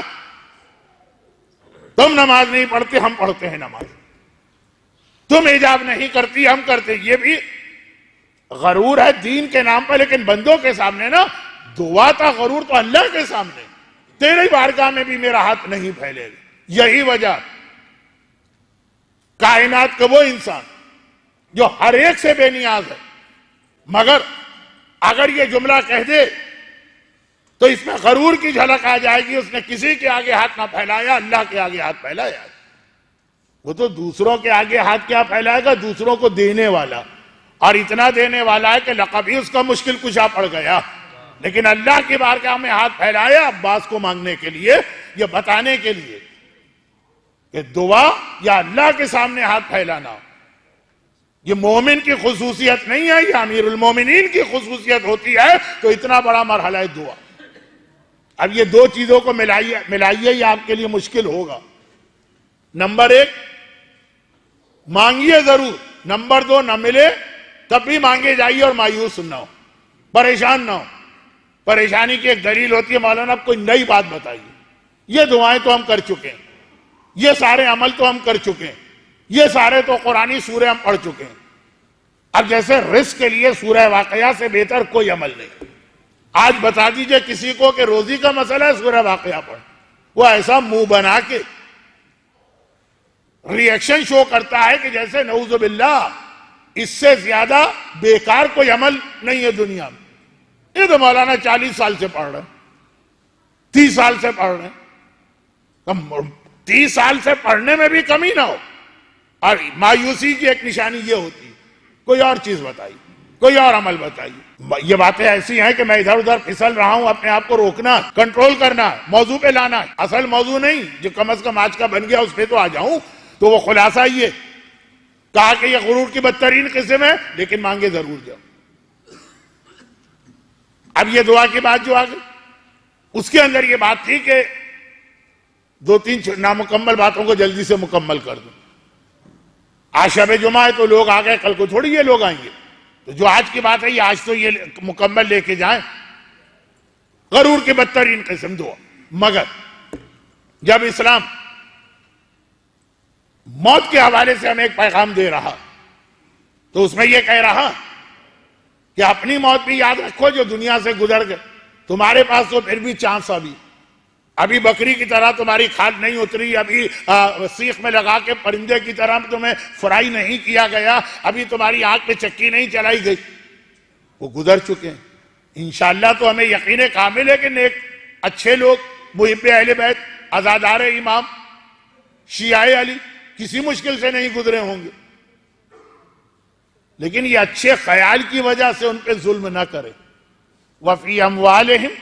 تم نماز نہیں پڑھتے ہم پڑھتے ہیں نماز، تم حجاب نہیں کرتی ہم کرتے. یہ بھی غرور ہے دین کے نام پر، لیکن بندوں کے سامنے نا دعا تھا، غرور تو اللہ کے سامنے، تیری بارگاہ میں بھی میرا ہاتھ نہیں پھیلے گا۔ یہی وجہ کائنات کا وہ انسان جو ہر ایک سے بے نیاز ہے، مگر اگر یہ جملہ کہہ دے تو اس میں غرور کی جھلک آ جائے گی، اس نے کسی کے آگے ہاتھ نہ پھیلایا، اللہ کے آگے ہاتھ پھیلایا۔ وہ تو دوسروں کے آگے ہاتھ کیا پھیلائے گا، دوسروں کو دینے والا، اور اتنا دینے والا ہے کہ لقب ہی اس کا مشکل کشا پڑ گیا، لیکن اللہ کی بارگاہ میں ہاتھ پھیلایا عباس کو مانگنے کے لیے، یہ بتانے کے لیے کہ دعا یا اللہ کے سامنے ہاتھ پھیلانا یہ مومن کی خصوصیت نہیں ہے، یہ امیر المومنین کی خصوصیت ہوتی ہے۔ تو اتنا بڑا مرحلہ ہے دعا۔ اب یہ دو چیزوں کو ملائیے، یہ آپ کے لیے مشکل ہوگا۔ نمبر ایک، مانگیے ضرور، نمبر دو، نہ ملے تب بھی مانگے جائیے اور مایوس نہ ہو، پریشان نہ ہو۔ پریشانی کی ایک دلیل ہوتی ہے، مولانا اب کوئی نئی بات بتائیے، یہ دعائیں تو ہم کر چکے ہیں، یہ سارے عمل تو ہم کر چکے ہیں، یہ سارے تو قرآنی سورے ہم پڑھ چکے ہیں، اب جیسے رزق کے لیے سورہ واقعہ سے بہتر کوئی عمل نہیں۔ آج بتا دیجئے کسی کو کہ روزی کا مسئلہ ہے، سورہ واقعہ پڑھ، وہ ایسا منہ بنا کے ری ایکشن شو کرتا ہے کہ جیسے نعوذ باللہ اس سے زیادہ بیکار کوئی عمل نہیں ہے دنیا میں۔ یہ تو مولانا 40 سال سے پڑھ رہے ہیں، 30 سال سے پڑھ رہے ہیں، 30 سال سے پڑھنے میں بھی کمی نہ ہو۔ اور مایوسی کی ایک نشانی یہ ہوتی ہے، کوئی اور چیز بتائیے، کوئی اور عمل بتائیے۔ یہ باتیں ایسی ہیں کہ میں ادھر ادھر پھسل رہا ہوں، اپنے آپ کو روکنا، کنٹرول کرنا، موضوع پہ لانا، اصل موضوع نہیں جو کم از کم آج کا بن گیا اس پہ تو آ جاؤں۔ تو وہ خلاصہ یہ کہا کہ یہ غرور کی بدترین قسم ہے، لیکن مانگے ضرور جاؤ۔ اب یہ دعا کی بات جو آ گئی، اس کے اندر یہ بات تھی کہ دو تین نامکمل باتوں کو جلدی سے مکمل کر دوں۔ آج شب جمعہ ہے تو لوگ آ گئے، کل کو تھوڑی یہ لوگ آئیں گے، تو جو آج کی بات ہے یہ آج تو یہ مکمل لے کے جائیں۔ غرور کی بدترین قسم دعا۔ مگر جب اسلام موت کے حوالے سے ہمیں ایک پیغام دے رہا تو اس میں یہ کہہ رہا کہ اپنی موت بھی یاد رکھو جو دنیا سے گزر گئے، تمہارے پاس تو پھر بھی چانس ابھی بکری کی طرح تمہاری کھال نہیں اتری، ابھی سیخ میں لگا کے پرندے کی طرح تمہیں فرائی نہیں کیا گیا، ابھی تمہاری آنکھ پہ چکی نہیں چلائی گئی، وہ گزر چکے ہیں۔ انشاءاللہ تو ہمیں یقین کامل ہے کہ نیک اچھے لوگ، محب اہل بیت، عزادار امام، شیعہ علی کسی مشکل سے نہیں گزرے ہوں گے، لیکن یہ اچھے خیال کی وجہ سے ان پہ ظلم نہ کرے۔ وَفِي أَمْوَالِهِمْ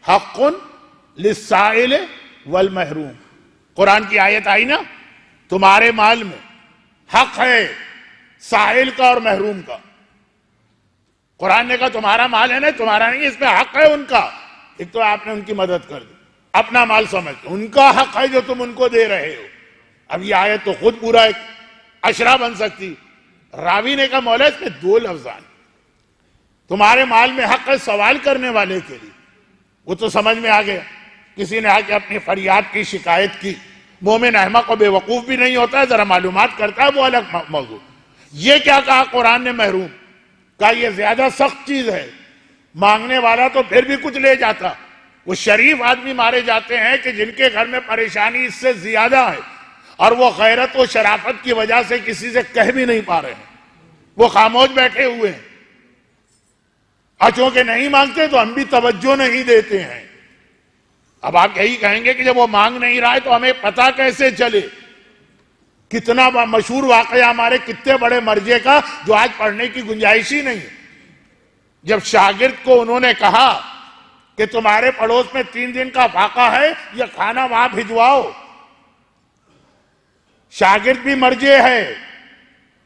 حَقٌّ لِلسَّائِلِ وَالْمَحْرُومِ، قرآن کی آیت آئی نا، تمہارے مال میں حق ہے سائل کا اور محروم کا۔ قرآن نے کہا تمہارا مال ہے نا، تمہارا نہیں، اس میں حق ہے ان کا۔ ایک تو آپ نے ان کی مدد کر دی، اپنا مال سمجھ، ان کا حق ہے جو تم ان کو دے رہے ہو۔ اب یہ آیت تو خود پورا ایک اشرا بن سکتی۔ راوی نے کہا مولا اس میں دو لفظ ہیں، تمہارے مال میں حق ہے سوال کرنے والے کے لیے، وہ تو سمجھ میں آ گیا۔ کسی نے آ کے اپنی فریاد کی، شکایت کی، مومن احمق و بے وقوف بھی نہیں ہوتا ہے، ذرا معلومات کرتا ہے، وہ الگ موضوع۔ یہ کیا کہا قرآن نے محروم؟ کہا یہ زیادہ سخت چیز ہے، مانگنے والا تو پھر بھی کچھ لے جاتا، وہ شریف آدمی مارے جاتے ہیں کہ جن کے گھر میں پریشانی اس سے زیادہ ہے، اور وہ غیرت و شرافت کی وجہ سے کسی سے کہہ بھی نہیں پا رہے ہیں، وہ خاموش بیٹھے ہوئے ہیں، اور چونکہ نہیں مانگتے تو ہم بھی توجہ نہیں دیتے ہیں۔ اب آپ یہی کہیں گے کہ جب وہ مانگ نہیں رہا ہے تو ہمیں پتہ کیسے چلے؟ کتنا مشہور واقعہ ہمارے کتنے بڑے مرجے کا جو آج پڑھنے کی گنجائش ہی نہیں ہے۔ جب شاگرد کو انہوں نے کہا کہ تمہارے پڑوس میں 3 دن کا فاقہ ہے، یہ کھانا وہاں بھجواؤ، شاگرد بھی مرجے ہے،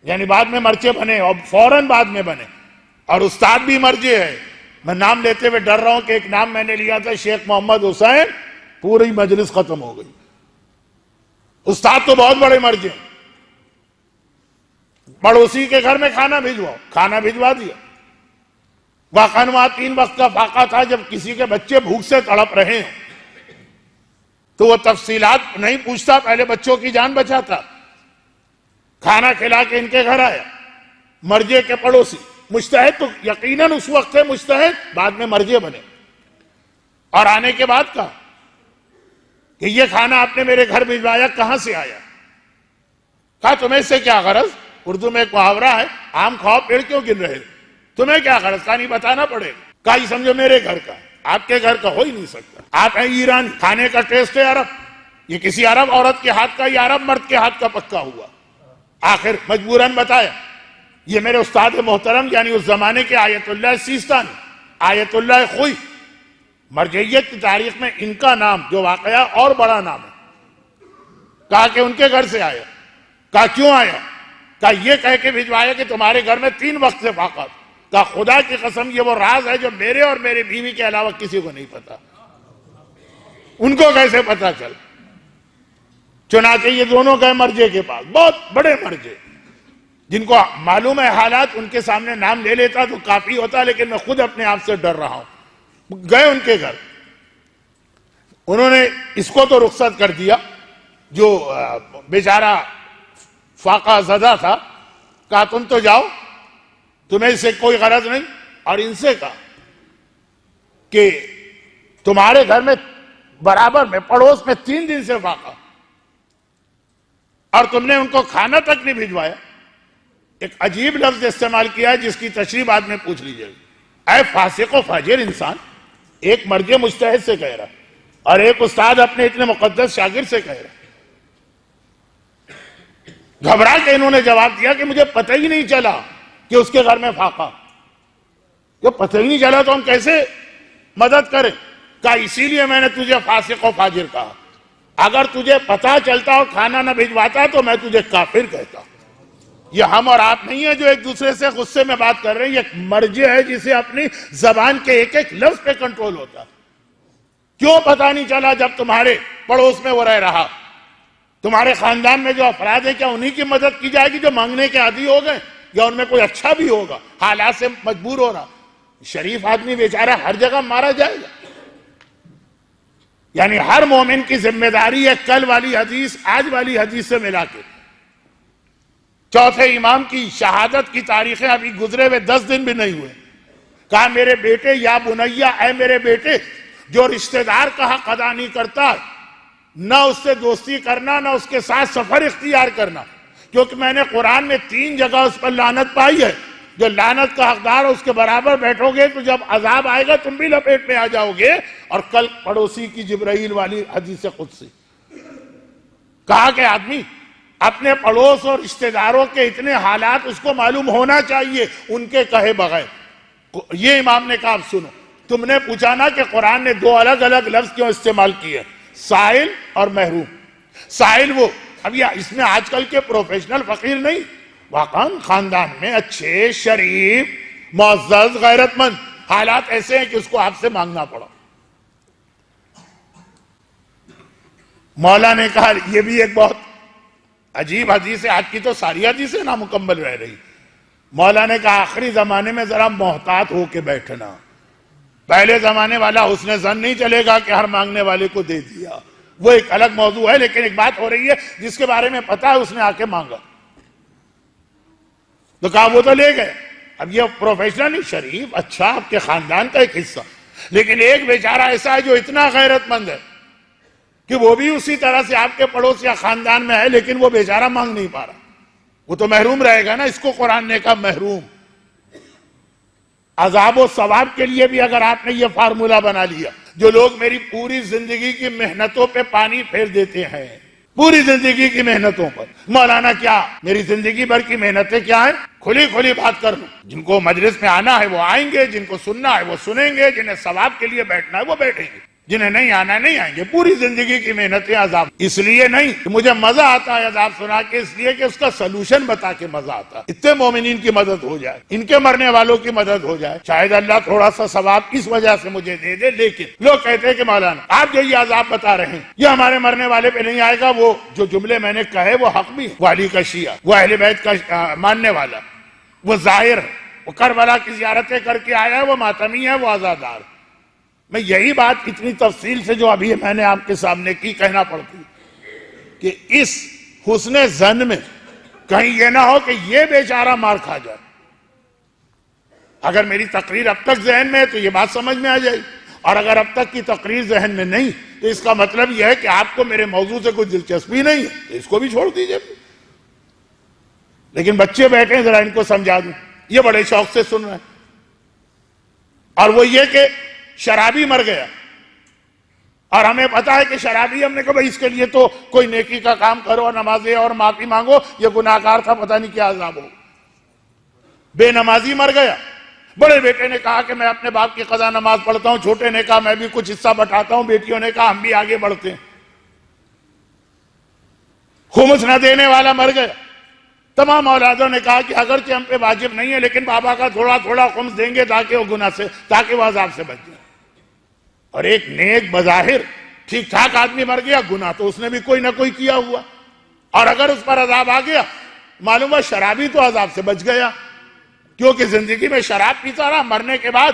یعنی بعد میں مرچے بنے اور فوراً بعد میں بنے، اور استاد بھی مرجے ہے۔ میں نام لیتے ہوئے ڈر رہا ہوں کہ ایک نام میں نے لیا تھا شیخ محمد حسین، پوری مجلس ختم ہو گئی۔ استاد تو بہت بڑے مرجے ہیں، پڑوسی کے گھر میں کھانا بھجواؤ، کھانا بھجوا دیا۔ واقعاً وہاں 3 وقت کا فاقہ تھا، جب کسی کے بچے بھوک سے تڑپ رہے ہیں تو وہ تفصیلات نہیں پوچھتا، پہلے بچوں کی جان بچاتا۔ کھانا کھلا کے ان کے گھر آیا، مرجے کے پڑوسی مجتہد تو یقیناً اس وقت تھے مجتہد، بعد میں مرجع بنے، اور آنے کے بعد کہا کہ یہ کھانا آپ نے میرے گھر بھجوایا، کہاں سے آیا؟ کہا تمہیں اس سے کیا غرض؟ اردو میں ایک محاورہ ہے، آم کھاؤ پیڑ کیوں گن رہے، تمہیں کیا غرض؟ کہا نہیں بتانا پڑے گا۔ کہا یہ سمجھو میرے گھر کا، آپ کے گھر کا ہو ہی نہیں سکتا، آپ ہیں ایرانی، کھانے کا ٹیسٹ ہے عرب، یہ کسی عرب عورت کے ہاتھ کا یا عرب مرد کے ہاتھ کا پکا ہوا۔ آخر مجبوراً بتایا، یہ میرے استاد محترم یعنی اس زمانے کے آیت اللہ سیستانی، آیت اللہ خوئی، مرجعیت کی تاریخ میں ان کا نام جو واقعہ اور بڑا نام ہے، کہا کہ ان کے گھر سے آیا۔ کہا کیوں آیا؟ کہا یہ کہہ کے بھجوایا کہ تمہارے گھر میں 3 وقت سے فاقہ۔ کہا خدا کی قسم یہ وہ راز ہے جو میرے اور میرے بیوی کے علاوہ کسی کو نہیں پتا، ان کو کیسے پتا چل؟ چنانچہ یہ دونوں گئے مرجع کے پاس، بہت بڑے مرجع جن کو معلوم ہے حالات، ان کے سامنے نام لے لیتا تو کافی ہوتا، لیکن میں خود اپنے آپ سے ڈر رہا ہوں۔ گئے ان کے گھر، انہوں نے اس کو تو رخصت کر دیا جو بیچارہ فاقہ زدہ تھا، کہا تم تو جاؤ، تمہیں اس سے کوئی غرض نہیں، اور ان سے کہا کہ تمہارے گھر میں برابر میں پڑوس میں 3 دن سے فاقہ، اور تم نے ان کو کھانا تک نہیں بھجوایا۔ ایک عجیب لفظ استعمال کیا ہے جس کی تشریح بعد میں پوچھ لیجیے گا۔ اے فاسق و فاجر انسان، ایک مرجع مجتہد سے کہہ رہا اور ایک استاد اپنے اتنے مقدس شاگرد سے کہہ رہا۔ گھبرا کے انہوں نے جواب دیا کہ مجھے پتہ ہی نہیں چلا کہ اس کے گھر میں فاقہ، جب پتہ ہی نہیں چلا تو ہم کیسے مدد کریں؟ کہا اسی لیے میں نے تجھے فاسق و فاجر کہا، اگر تجھے پتہ چلتا اور کھانا نہ بھجواتا تو میں تجھے کافر کہتا۔ یہ ہم اور آپ نہیں ہیں جو ایک دوسرے سے غصے میں بات کر رہے ہیں، یہ ایک مرجع ہے جسے اپنی زبان کے ایک ایک لفظ پہ کنٹرول ہوتا۔ کیوں پتہ نہیں چلا جب تمہارے پڑوس میں وہ رہ رہا؟ تمہارے خاندان میں جو افراد ہیں کیا انہی کی مدد کی جائے گی جو مانگنے کے عادی ہو گئے، یا ان میں کوئی اچھا بھی ہوگا حالات سے مجبور ہو رہا؟ شریف آدمی بیچارہ ہر جگہ مارا جائے گا؟ یعنی ہر مومن کی ذمہ داری ہے کل والی حدیث آج والی حدیث سے ملا کے۔ چوتھے امام کی شہادت کی تاریخیں ابھی گزرے ہوئے 10 دن بھی نہیں ہوئے۔ کہا میرے بیٹے، یا بنیا، اے میرے بیٹے، جو رشتہ دار کا حق ادا نہیں کرتا نہ اس سے دوستی کرنا، نہ اس کے ساتھ سفر اختیار کرنا، کیونکہ میں نے قرآن میں 3 جگہ اس پر لعنت پائی ہے۔ جو لعنت کا حقدار اس کے برابر بیٹھو گے تو جب عذاب آئے گا تم بھی لپیٹ میں آ جاؤ گے۔ اور کل پڑوسی کی جبرائیل والی حدیث قدسی، کہا کہ آدمی اپنے پڑوس اور رشتہ داروں کے اتنے حالات اس کو معلوم ہونا چاہیے ان کے کہے بغیر۔ یہ امام نے کہا اب سنو، تم نے پوچھا نا کہ قرآن نے 2 الگ الگ لفظ کیوں استعمال کیے، سائل اور محروم۔ سائل وہ، اب یہ اس میں آج کل کے پروفیشنل فقیر نہیں، واقعاً خاندان میں اچھے، شریف، معزز، غیرت مند، حالات ایسے ہیں کہ اس کو آپ سے مانگنا پڑا۔ مولا نے کہا یہ بھی ایک بہت عجیب حدیث ہے، آج کی تو ساری حدیثیں نامکمل رہ رہی۔ مولا نے کہا آخری زمانے میں ذرا محتاط ہو کے بیٹھنا، پہلے زمانے والا حسن ظن نہیں چلے گا کہ ہر مانگنے والے کو دے دیا، وہ ایک الگ موضوع ہے، لیکن ایک بات ہو رہی ہے جس کے بارے میں پتا ہے اس نے آ کے مانگا تو کہا وہ تو لے گئے۔ اب یہ پروفیشنل شریف اچھا آپ کے خاندان کا ایک حصہ، لیکن ایک بیچارہ ایسا ہے جو اتنا غیرت مند ہے کہ وہ بھی اسی طرح سے آپ کے پڑوس یا خاندان میں ہے، لیکن وہ بیچارہ مانگ نہیں پا رہا، وہ تو محروم رہے گا نا۔ اس کو قرآن نے کہا محروم۔ عذاب و ثواب کے لیے بھی اگر آپ نے یہ فارمولہ بنا لیا، جو لوگ میری پوری زندگی کی محنتوں پہ پانی پھیر دیتے ہیں، پوری زندگی کی محنتوں پر، مولانا کیا میری زندگی بھر کی محنتیں کیا ہیں؟ کھلی کھلی بات کر لوں، جن کو مجلس میں آنا ہے وہ آئیں گے، جن کو سننا ہے وہ سنیں گے، جنہیں ثواب کے لیے بیٹھنا ہے وہ بیٹھیں گے، جنہیں نہیں آنا ہے نہیں آئیں گے۔ پوری زندگی کی محنتیں عذاب، اس لیے نہیں کہ مجھے مزہ آتا ہے عذاب سنا کے، اس لیے کہ اس کا سلوشن بتا کے مزہ آتا ہے، اتنے مومنین کی مدد ہو جائے، ان کے مرنے والوں کی مدد ہو جائے، شاید اللہ تھوڑا سا ثواب اس وجہ سے مجھے دے دے۔ لیکن لوگ کہتے ہیں کہ مولانا آپ جو یہ عذاب بتا رہے ہیں یہ ہمارے مرنے والے پہ نہیں آئے گا۔ وہ جو جملے میں نے کہے وہ حق بھی، وہ علی کا شیعہ، وہ اہل بیت کا ماننے والا، وہ ظاہر ہے، وہ کربلا کی زیارتیں کر کے آیا ہے، وہ ماتمی ہے، وہ عزادار۔ میں یہی بات اتنی تفصیل سے جو ابھی میں نے آپ کے سامنے کی کہنا پڑتی کہ اس حسن ظن میں کہیں یہ نہ ہو کہ یہ بیچارہ مار کھا جائے۔ اگر میری تقریر اب تک ذہن میں ہے تو یہ بات سمجھ میں آ جائے گی، اور اگر اب تک کی تقریر ذہن میں نہیں تو اس کا مطلب یہ ہے کہ آپ کو میرے موضوع سے کوئی دلچسپی نہیں ہے، تو اس کو بھی چھوڑ دیجئے۔ لیکن بچے بیٹھے ہیں، ذرا ان کو سمجھا دوں، یہ بڑے شوق سے سن رہے ہیں، اور وہ یہ کہ شرابی مر گیا اور ہمیں پتا ہے کہ شرابی، ہم نے کہا بھائی اس کے لیے تو کوئی نیکی کا کام کرو، نمازیں اور معافی مانگو، یہ گناہگار تھا، پتہ نہیں کیا عذاب ہو۔ بے نمازی مر گیا، بڑے بیٹے نے کہا کہ میں اپنے باپ کی قضا نماز پڑھتا ہوں، چھوٹے نے کہا میں بھی کچھ حصہ بٹاتا ہوں، بیٹیوں نے کہا ہم بھی آگے بڑھتے ہیں۔ خمس نہ دینے والا مر گیا، تمام اولادوں نے کہا کہ اگرچہ ہم پہ واجب نہیں ہے لیکن بابا کا تھوڑا تھوڑا خمس دیں گے تاکہ وہ گناہ سے، تاکہ وہ عذاب سے بچ جائے۔ اور ایک نیک بظاہر ٹھیک ٹھاک آدمی مر گیا، گناہ تو اس نے بھی کوئی نہ کوئی کیا ہوا، اور اگر اس پر عذاب آ گیا، معلوم ہے شرابی تو عذاب سے بچ گیا، کیونکہ زندگی میں شراب پیتا رہا، مرنے کے بعد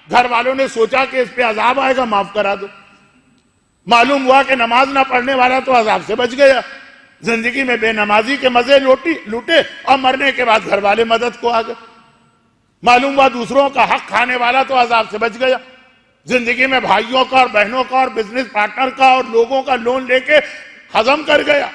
گھر والوں نے سوچا کہ اس پہ عذاب آئے گا، معاف کرا دو۔ معلوم ہوا کہ نماز نہ پڑھنے والا تو عذاب سے بچ گیا، زندگی میں بے نمازی کے مزے لوٹے اور مرنے کے بعد گھر والے مدد کو آ گئے۔ معلوم ہوا دوسروں کا حق کھانے والا تو عذاب سے بچ گیا، زندگی میں بھائیوں کا اور بہنوں کا اور بزنس پارٹنر کا اور لوگوں کا لون لے کے ہضم کر گیا۔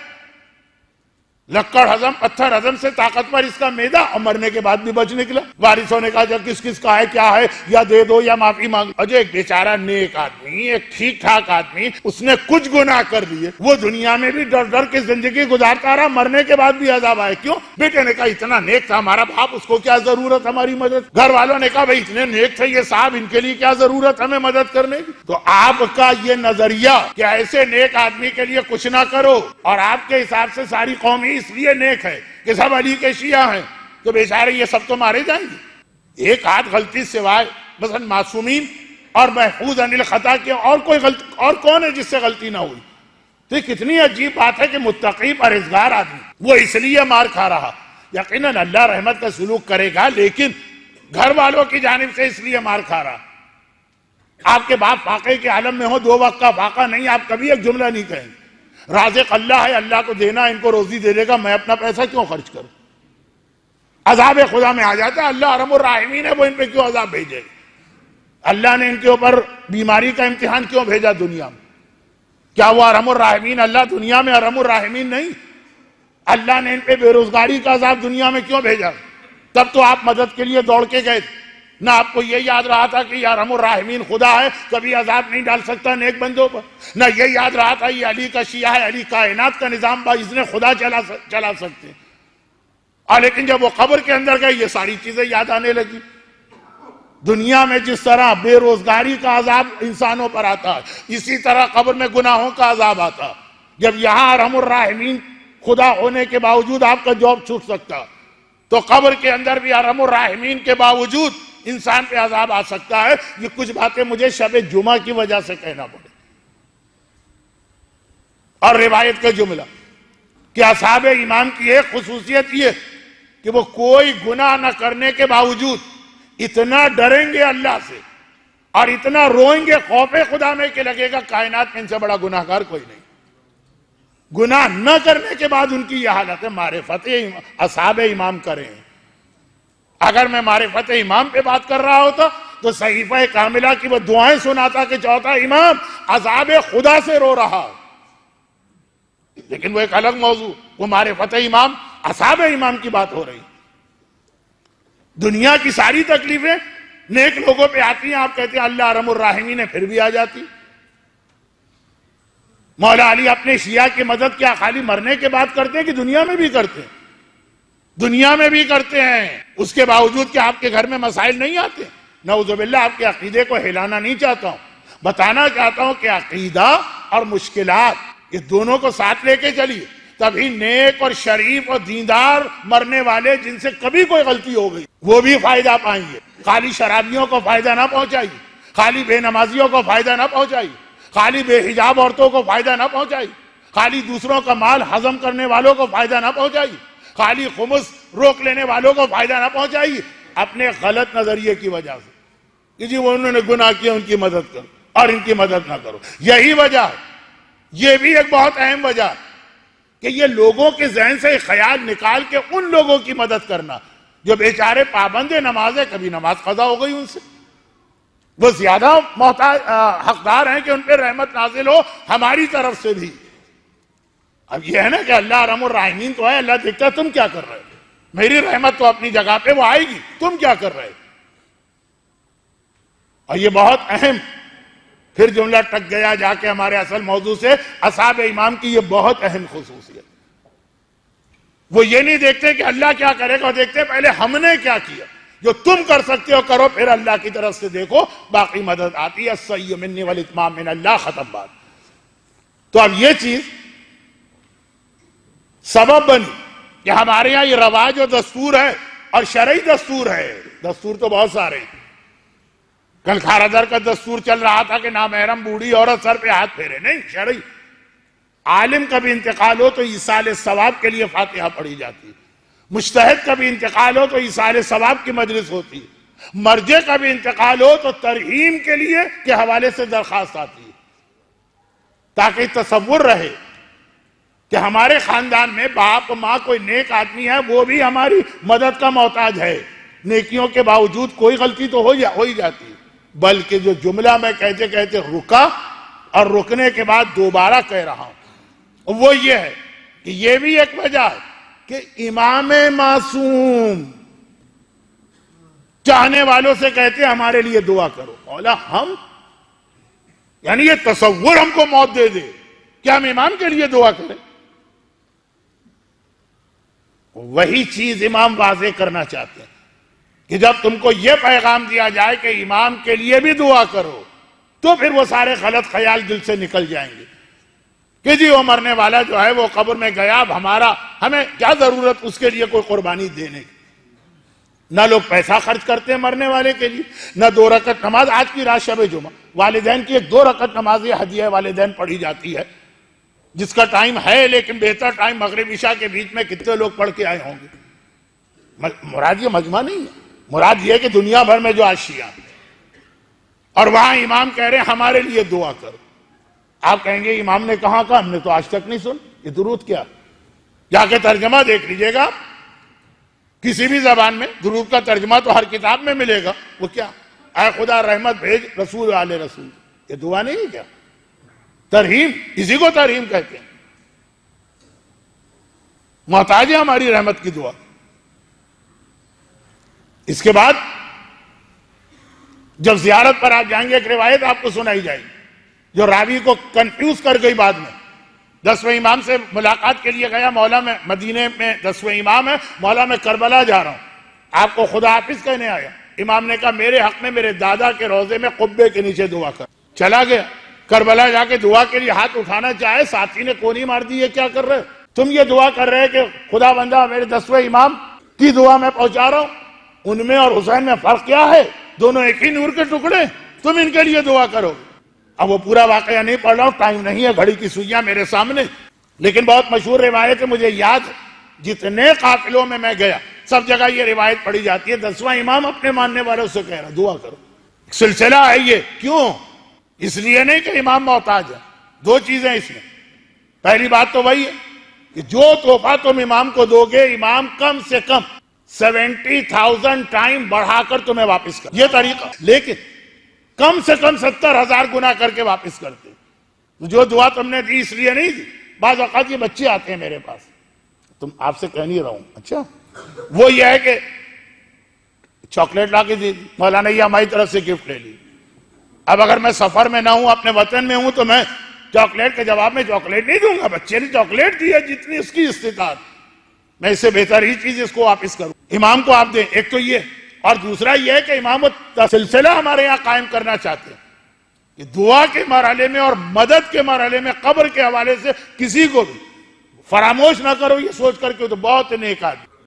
لکڑ ہضم، پتھر ہضم سے طاقتور اس کا معدہ، اور مرنے کے بعد بھی بچ نکلا۔ وارثوں نے کہا جب کس کس کا ہے، کیا ہے، یا دے دو یا معافی مانگو۔ اور جو ایک بیچارہ نیک آدمی، ایک ٹھیک ٹھاک آدمی، اس نے کچھ گناہ کر دیے، وہ دنیا میں بھی ڈر ڈر کے زندگی گزارتا رہا، مرنے کے بعد بھی عذاب آئے۔ کیوں؟ بیٹے نے کہا اتنا نیک تھا ہمارا باپ، اس کو کیا ضرورت ہماری مدد۔ گھر والوں نے کہا بھائی اتنے نیک تھے یہ صاحب، ان کے لیے کیا ضرورت ہمیں مدد کرنے کی۔ تو آپ کا یہ نظریہ کہ ایسے نیک آدمی کے لیے کچھ نہ کرو، اور آپ کے حساب سے ساری قوم ہی اس لیے نیک ہے کہ سب علی کے شیعہ ہیں، تو بیچارے یہ سب تو مارے جائیں گے۔ ایک آدھ غلطی سوائے مثلا معصومین اور محفوظ عن الخطا کے اور کوئی غلط، اور کون ہے جس سے غلطی نہ ہوئی؟ تو یہ کتنی عجیب بات ہے کہ متقی پرہیزگار آدمی وہ اس لیے مار کھا رہا، یقیناً اللہ رحمت کا سلوک کرے گا، لیکن گھر والوں کی جانب سے اس لیے مار کھا رہا۔ آپ کے باپ فاقے کے عالم میں ہو، 2 وقت کا فاقہ نہیں، آپ کبھی ایک جملہ نہیں کہیں گے رازق اللہ ہے، اللہ کو دینا، ان کو روزی دے دے گا، میں اپنا پیسہ کیوں خرچ کروں؟ عذاب خدا میں آ جاتا ہے، اللہ ارحم الراحمین ہے، وہ ان پہ کیوں عذاب بھیجے گا؟ اللہ نے ان کے اوپر بیماری کا امتحان کیوں بھیجا دنیا میں؟ کیا وہ ارحم الراحمین اللہ دنیا میں ارحم الراحمین نہیں؟ اللہ نے ان پہ بے روزگاری کا عذاب دنیا میں کیوں بھیجا؟ تب تو آپ مدد کے لیے دوڑ کے گئے تھے، نہ آپ کو یہ یاد رہا تھا کہ یہ ارحم الراحمین خدا ہے، کبھی عذاب نہیں ڈال سکتا نیک بندوں پر، نہ یہ یاد رہا تھا یہ علی کا شیعہ ہے، علی کائنات کا نظام اس نے خدا چلا سکتے ہیں۔ اور لیکن جب وہ قبر کے اندر گئے یہ ساری چیزیں یاد آنے لگی۔ دنیا میں جس طرح بے روزگاری کا عذاب انسانوں پر آتا ہے، اسی طرح قبر میں گناہوں کا عذاب آتا۔ جب یہاں ارحم الراحمین خدا ہونے کے باوجود آپ کا جاب چھوٹ سکتا، تو قبر کے اندر بھی ارحم الراحمین کے باوجود انسان پہ عذاب آ سکتا ہے۔ یہ کچھ باتیں مجھے شب جمعہ کی وجہ سے کہنا پڑے۔ اور روایت کا جملہ کہ اصحاب امام کی ایک خصوصیت یہ کہ وہ کوئی گناہ نہ کرنے کے باوجود اتنا ڈریں گے اللہ سے اور اتنا روئیں گے خوف خدا میں کہ لگے گا کائنات میں ان سے بڑا گناہگار کوئی نہیں۔ گناہ نہ کرنے کے بعد ان کی یہ حالت ہے۔ معرفت اصحاب امام کریں۔ اگر میں معرفت امام پہ بات کر رہا ہوتا تو صحیفہ کاملہ کی وہ دعائیں سناتا کہ چوتھا امام عذاب خدا سے رو رہا، لیکن وہ ایک الگ موضوع، وہ معرفت امام اصحاب امام کی بات ہو رہی۔ دنیا کی ساری تکلیفیں نیک لوگوں پہ آتی ہیں، آپ کہتے ہیں اللہ ارحم الراحمین ہے، پھر بھی آ جاتی۔ مولا علی اپنے شیعہ کی مدد کیا خالی مرنے کے بعد کرتے ہیں کہ دنیا میں بھی کرتے ہیں؟ دنیا میں بھی کرتے ہیں، اس کے باوجود کہ آپ کے گھر میں مسائل نہیں آتے۔ نعوذ باللہ، آپ کے عقیدے کو ہلانا نہیں چاہتا ہوں، بتانا چاہتا ہوں کہ عقیدہ اور مشکلات یہ دونوں کو ساتھ لے کے چلیے، تبھی نیک اور شریف اور دیندار مرنے والے جن سے کبھی کوئی غلطی ہو گئی وہ بھی فائدہ پائیں گے۔ خالی شرابیوں کو فائدہ نہ پہنچائیے، خالی بے نمازیوں کو فائدہ نہ پہنچائیے، خالی بے حجاب عورتوں کو فائدہ نہ پہنچائیے، خالی دوسروں کا مال ہضم کرنے والوں کو فائدہ نہ پہنچائیے، خالی خمس روک لینے والوں کو فائدہ نہ پہنچائیے اپنے غلط نظریے کی وجہ سے کہ جی وہ انہوں نے گناہ کیا ان کی مدد کرو اور ان کی مدد نہ کرو۔ یہی وجہ ہے، یہ بھی ایک بہت اہم وجہ ہے کہ یہ لوگوں کے ذہن سے خیال نکال کے ان لوگوں کی مدد کرنا جو بیچارے پابند نماز ہے، کبھی نماز قضا ہو گئی ان سے، وہ زیادہ محتاج حقدار ہیں کہ ان پہ رحمت نازل ہو ہماری طرف سے بھی۔ اب یہ ہے نا کہ اللہ ارحم الراحمین تو ہے، اللہ دیکھتا ہے تم کیا کر رہے ہو، میری رحمت تو اپنی جگہ پہ وہ آئے گی، تم کیا کر رہے ہو۔ اور یہ بہت اہم پھر جملہ ٹک گیا جا کے ہمارے اصل موضوع سے، اصحاب امام کی یہ بہت اہم خصوصیت، وہ یہ نہیں دیکھتے کہ اللہ کیا کرے گا، دیکھتے پہلے ہم نے کیا کیا، جو تم کر سکتے ہو کرو، پھر اللہ کی طرف سے دیکھو باقی مدد آتی ہے۔ السعی منی والاتمام من اللہ، ختم بات۔ تو اب یہ چیز سبب بنی کہ ہمارے یہاں یہ رواج و دستور ہے، اور شرعی دستور ہے، دستور تو بہت سارے ہیں۔ کل کھارادر کا دستور چل رہا تھا کہ نامحرم بوڑھی عورت سر پہ ہاتھ پھیرے، نہیں شرعی۔ عالم کا بھی انتقال ہو تو ایصال ثواب کے لیے فاتحہ پڑھی جاتی ہے، مجتہد کا بھی انتقال ہو تو ایصال ثواب کی مجلس ہوتی ہے، مرجع کا بھی انتقال ہو تو ترحیم کے لیے کے حوالے سے درخواست آتی ہے، تاکہ تصور رہے کہ ہمارے خاندان میں باپ ماں کوئی نیک آدمی ہے، وہ بھی ہماری مدد کا محتاج ہے، نیکیوں کے باوجود کوئی غلطی تو ہو ہی جاتی ہے۔ بلکہ جو جملہ میں کہتے کہتے رکا اور رکنے کے بعد دوبارہ کہہ رہا ہوں، وہ یہ ہے کہ یہ بھی ایک وجہ ہے کہ امام معصوم چاہنے والوں سے کہتے ہمارے لیے دعا کرو۔ مولا ہم، یعنی یہ تصور ہم کو موت دے دے کہ ہم امام کے لیے دعا کریں۔ وہی چیز امام واضح کرنا چاہتے ہیں کہ جب تم کو یہ پیغام دیا جائے کہ امام کے لیے بھی دعا کرو، تو پھر وہ سارے غلط خیال دل سے نکل جائیں گے کہ جی وہ مرنے والا جو ہے وہ قبر میں گیا، اب ہمیں کیا ضرورت اس کے لیے کوئی قربانی دینے کی۔ نہ لوگ پیسہ خرچ کرتے ہیں مرنے والے کے لیے، نہ 2 رکعت نماز۔ آج کی رات شب جمعہ والدین کی ایک 2 رکعت نماز ہدیہ والدین پڑھی جاتی ہے، جس کا ٹائم ہے، لیکن بہتر ٹائم مغرب عشاء کے بیچ میں کتنے لوگ پڑھ کے آئے ہوں گے۔ مراد یہ مجمع نہیں ہے، مراد یہ کہ دنیا بھر میں جو آشیاء ہیں، اور وہاں امام کہہ رہے ہیں ہمارے لیے دعا کرو۔ آپ کہیں گے امام نے کہاں کہا، ہم نے تو آج تک نہیں سن، یہ درود کیا؟ جا کے ترجمہ دیکھ لیجئے گا، کسی بھی زبان میں درود کا ترجمہ تو ہر کتاب میں ملے گا۔ وہ کیا؟ اے خدا رحمت بھیج رسول آل رسول، یہ دعا نہیں ہے کیا؟ ترحیم، اسی کو ترحیم کہتے ہیں۔ محتاج ہے ہماری رحمت کی دعا۔ اس کے بعد جب زیارت پر آپ جائیں گے، ایک روایت آپ کو سنائی جائے گی جو راوی کو کنفیوز کر گئی بعد میں۔ 10ویں امام سے ملاقات کے لیے گیا، مولا میں مدینے میں 10ویں امام ہے، مولا میں کربلا جا رہا ہوں، آپ کو خدا حافظ کہنے آیا۔ امام نے کہا میرے حق میں میرے دادا کے روضے میں قبے کے نیچے دعا کر۔ چلا گیا کربلا، جا کے دعا کے لیے ہاتھ اٹھانا چاہے، ساتھی نے کونی مار دی، یہ کیا کر رہے؟ تم یہ دعا کر رہے کہ خدا بندہ میرے 10ویں امام کی دعا میں پہنچا رہا ہوں، ان میں اور حسین میں فرق کیا ہے؟ دونوں ایک ہی نور کے ٹکڑے، تم ان کے لیے دعا کرو۔ اب وہ پورا واقعہ نہیں پڑھ رہا ہوں، ٹائم نہیں ہے، گھڑی کی سوئیاں میرے سامنے، لیکن بہت مشہور روایت ہے، مجھے یاد، جتنے قافلوں میں گیا سب جگہ یہ روایت پڑھی جاتی ہے، 10واں امام اپنے ماننے والوں سے کہہ رہا دعا کرو۔ سلسلہ ہے یہ، کیوں؟ اس لیے نہیں کہ امام محتاج ہے، 2 چیزیں اس میں۔ پہلی بات تو وہی ہے کہ جو تحفہ تم امام کو دو گے، امام کم سے کم 70,000 ٹائم بڑھا کر تمہیں واپس کر، یہ طریقہ، لیکن کم سے کم 70,000 گنا کر کے واپس کرتے۔ جو دعا تم نے دی اس لیے نہیں دی۔ بعض اوقات یہ بچے آتے ہیں میرے پاس، تم آپ سے کہہ نہیں رہا ہوں، اچھا وہ یہ ہے کہ چاکلیٹ لا کے دی، مولانا یہ ہماری طرف سے گفٹ لے لی۔ اب اگر میں سفر میں نہ ہوں، اپنے وطن میں ہوں، تو میں چاکلیٹ کے جواب میں چاکلیٹ نہیں دوں گا۔ بچے نے چاکلیٹ دی ہے جتنی اس کی استطاعت، میں اس سے بہتر ہی چیز اس کو واپس کروں۔ امام کو آپ دیں، ایک تو یہ، اور دوسرا یہ ہے کہ امامت سلسلہ ہمارے یہاں قائم کرنا چاہتے ہیں کہ دعا کے مرحلے میں اور مدد کے مرحلے میں قبر کے حوالے سے کسی کو بھی فراموش نہ کرو، یہ سوچ کر کے تو بہت نیک آدمی